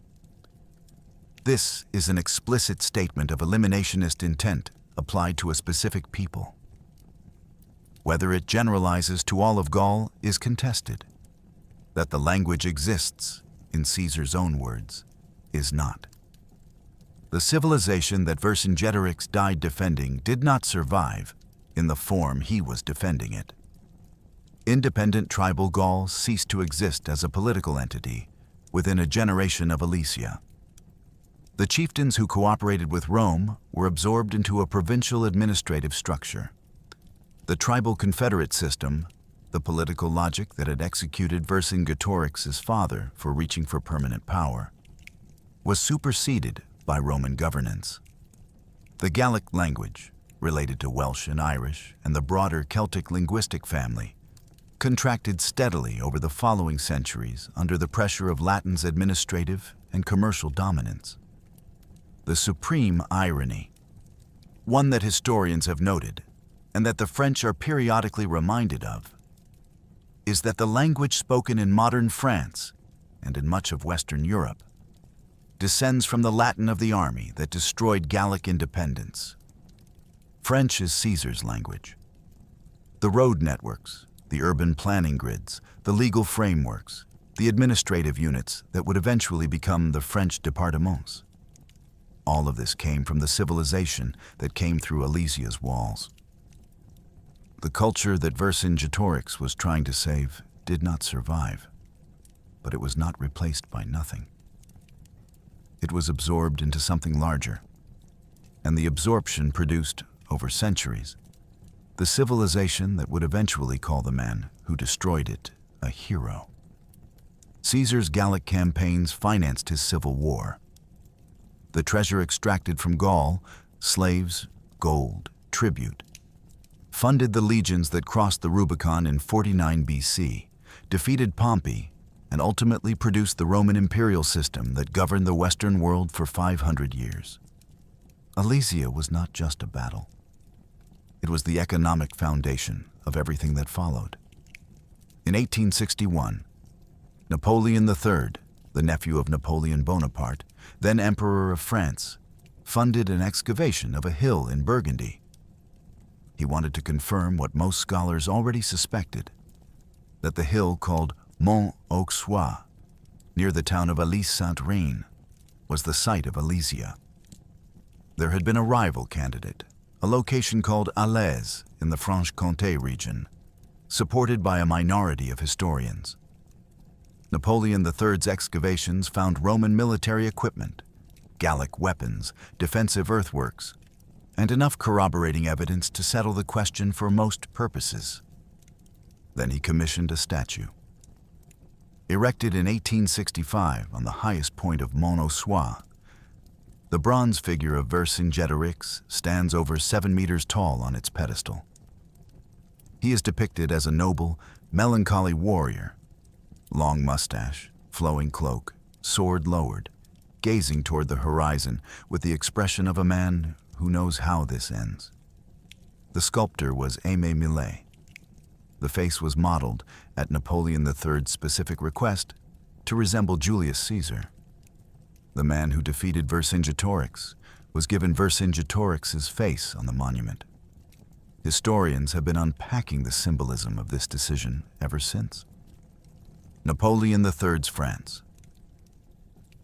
This is an explicit statement of eliminationist intent applied to a specific people. Whether it generalizes to all of Gaul is contested. That the language exists, in Caesar's own words, is not. The civilization that Vercingetorix died defending did not survive in the form he was defending it. Independent tribal Gaul ceased to exist as a political entity within a generation of Alesia. The chieftains who cooperated with Rome were absorbed into a provincial administrative structure. The tribal confederate system, the political logic that had executed Vercingetorix's father for reaching for permanent power, was superseded by Roman governance. The Gallic language, related to Welsh and Irish and the broader Celtic linguistic family, contracted steadily over the following centuries under the pressure of Latin's administrative and commercial dominance. The supreme irony, one that historians have noted and that the French are periodically reminded of, is that the language spoken in modern France and in much of Western Europe descends from the Latin of the army that destroyed Gallic independence. French is Caesar's language. The road networks, the urban planning grids, the legal frameworks, the administrative units that would eventually become the French départements. All of this came from the civilization that came through Alesia's walls. The culture that Vercingetorix was trying to save did not survive, but it was not replaced by nothing. It was absorbed into something larger, and the absorption produced, over centuries, the civilization that would eventually call the man who destroyed it a hero. Caesar's Gallic campaigns financed his civil war. The treasure extracted from Gaul, slaves, gold, tribute, funded the legions that crossed the Rubicon in 49 BC, defeated Pompey, and ultimately produced the Roman imperial system that governed the Western world for 500 years. Alesia was not just a battle. It was the economic foundation of everything that followed. In 1861, Napoleon III, the nephew of Napoleon Bonaparte, then Emperor of France, funded an excavation of a hill in Burgundy. He wanted to confirm what most scholars already suspected, that the hill called Mont Auxois, near the town of Alise-Saint-Reine, was the site of Alesia. There had been a rival candidate, a location called Alesia in the Franche-Comté region, supported by a minority of historians. Napoleon III's excavations found Roman military equipment, Gallic weapons, defensive earthworks, and enough corroborating evidence to settle the question for most purposes. Then he commissioned a statue. Erected in 1865 on the highest point of Mont Auxois, the bronze figure of Vercingetorix stands over 7 meters tall on its pedestal. He is depicted as a noble, melancholy warrior, long mustache, flowing cloak, sword lowered, gazing toward the horizon with the expression of a man who knows how this ends. The sculptor was Aimé Millet. The face was modeled, at Napoleon III's specific request, to resemble Julius Caesar. The man who defeated Vercingetorix was given Vercingetorix's face on the monument. Historians have been unpacking the symbolism of this decision ever since. Napoleon III's France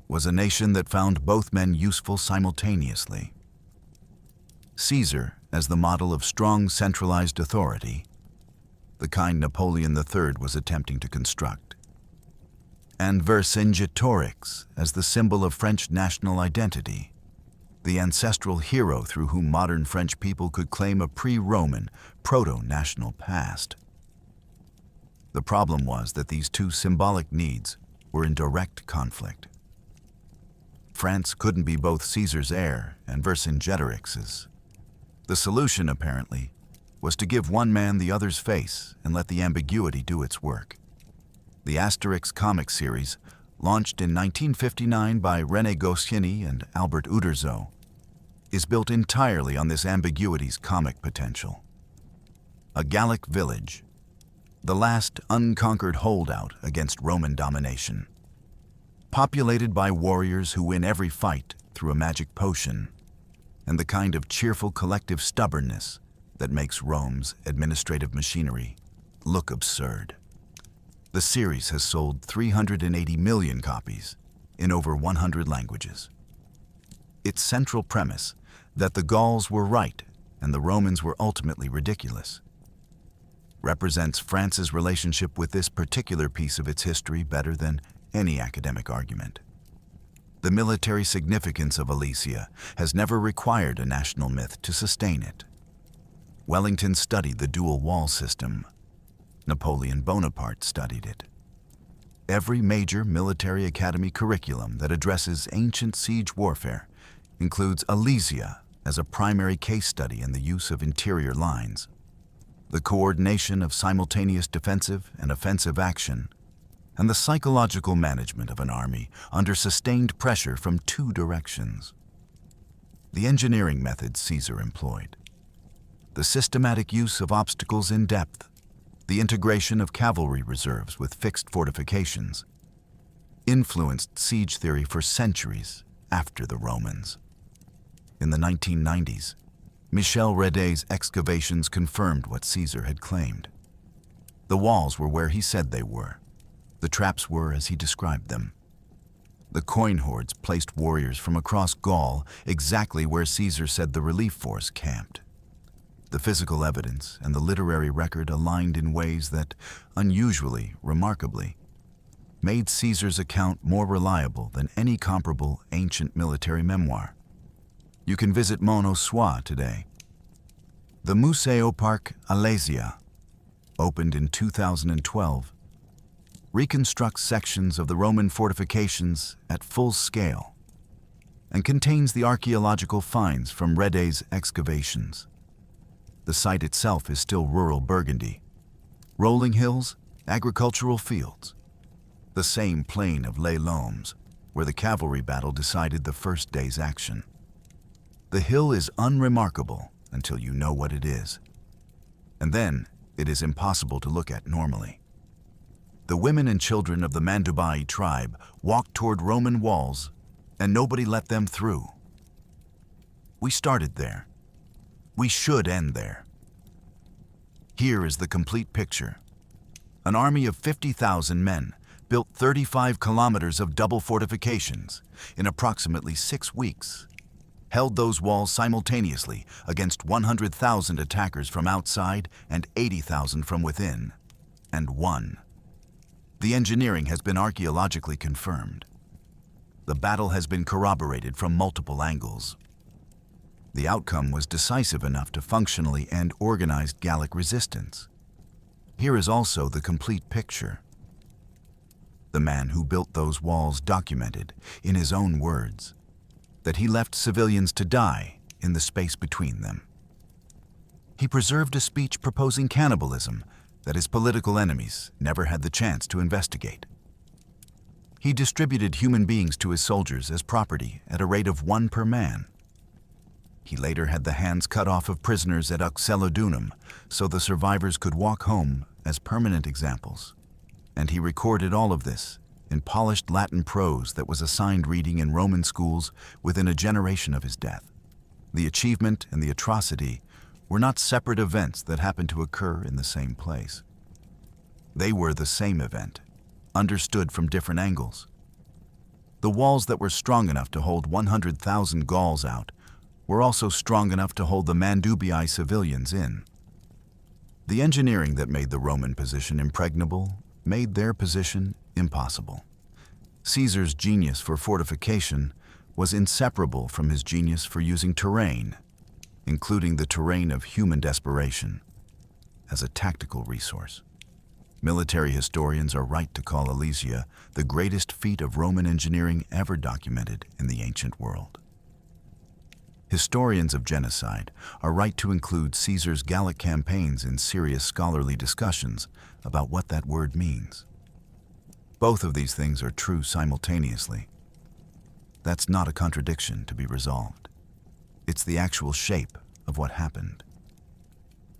was a nation that found both men useful simultaneously. Caesar as the model of strong centralized authority, the kind Napoleon III was attempting to construct, and Vercingetorix as the symbol of French national identity, the ancestral hero through whom modern French people could claim a pre-Roman, proto-national past. The problem was that these two symbolic needs were in direct conflict. France couldn't be both Caesar's heir and Vercingetorix's. The solution, apparently, was to give one man the other's face and let the ambiguity do its work. The Asterix comic series, launched in 1959 by René Goscinny and Albert Uderzo, is built entirely on this ambiguity's comic potential. A Gallic village, the last unconquered holdout against Roman domination, populated by warriors who win every fight through a magic potion, and the kind of cheerful collective stubbornness that makes Rome's administrative machinery look absurd. The series has sold 380 million copies in over 100 languages. Its central premise, that the Gauls were right and the Romans were ultimately ridiculous, represents France's relationship with this particular piece of its history better than any academic argument. The military significance of Alesia has never required a national myth to sustain it. Wellington studied the dual wall system. Napoleon Bonaparte studied it. Every major military academy curriculum that addresses ancient siege warfare includes Alesia as a primary case study in the use of interior lines, the coordination of simultaneous defensive and offensive action, and the psychological management of an army under sustained pressure from two directions. The engineering methods Caesar employed, the systematic use of obstacles in depth, the integration of cavalry reserves with fixed fortifications, influenced siege theory for centuries after the Romans. In the 1990s, Michel Redet's excavations confirmed what Caesar had claimed. The walls were where he said they were. The traps were as he described them. The coin hoards placed warriors from across Gaul exactly where Caesar said the relief force camped. The physical evidence and the literary record aligned in ways that, unusually, remarkably, made Caesar's account more reliable than any comparable ancient military memoir. You can visit Mont Ossois today. The Museo Park Alesia, opened in 2012, reconstructs sections of the Roman fortifications at full scale and contains the archaeological finds from Redet's excavations. The site itself is still rural Burgundy. Rolling hills, agricultural fields. The same plain of Les Lomes, where the cavalry battle decided the first day's action. The hill is unremarkable until you know what it is. And then it is impossible to look at normally. The women and children of the Mandubai tribe walked toward Roman walls, and nobody let them through. We started there. We should end there. Here is the complete picture. An army of 50,000 men built 35 kilometers of double fortifications in approximately 6 weeks, held those walls simultaneously against 100,000 attackers from outside and 80,000 from within, and won. The engineering has been archaeologically confirmed. The battle has been corroborated from multiple angles. The outcome was decisive enough to functionally end organized Gallic resistance. Here is also the complete picture. The man who built those walls documented, in his own words, that he left civilians to die in the space between them. He preserved a speech proposing cannibalism that his political enemies never had the chance to investigate. He distributed human beings to his soldiers as property at a rate of 1 per man. He later had the hands cut off of prisoners at Uxellodunum so the survivors could walk home as permanent examples. And he recorded all of this in polished Latin prose that was assigned reading in Roman schools within a generation of his death. The achievement and the atrocity were not separate events that happened to occur in the same place. They were the same event, understood from different angles. The walls that were strong enough to hold 100,000 Gauls out were also strong enough to hold the Mandubii civilians in. The engineering that made the Roman position impregnable made their position impossible. Caesar's genius for fortification was inseparable from his genius for using terrain, including the terrain of human desperation, as a tactical resource. Military historians are right to call Alesia the greatest feat of Roman engineering ever documented in the ancient world. Historians of genocide are right to include Caesar's Gallic campaigns in serious scholarly discussions about what that word means. Both of these things are true simultaneously. That's not a contradiction to be resolved. It's the actual shape of what happened.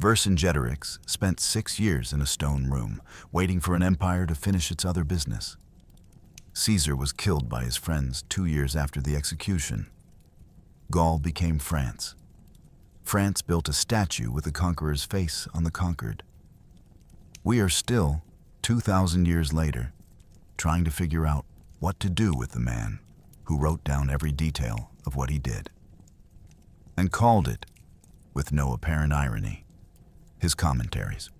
Vercingetorix spent 6 years in a stone room, waiting for an empire to finish its other business. Caesar was killed by his friends 2 years after the execution. Gaul became France. France built a statue with the conqueror's face on the conquered. We are still, 2,000 years later, trying to figure out what to do with the man who wrote down every detail of what he did, and called it, with no apparent irony, his commentaries.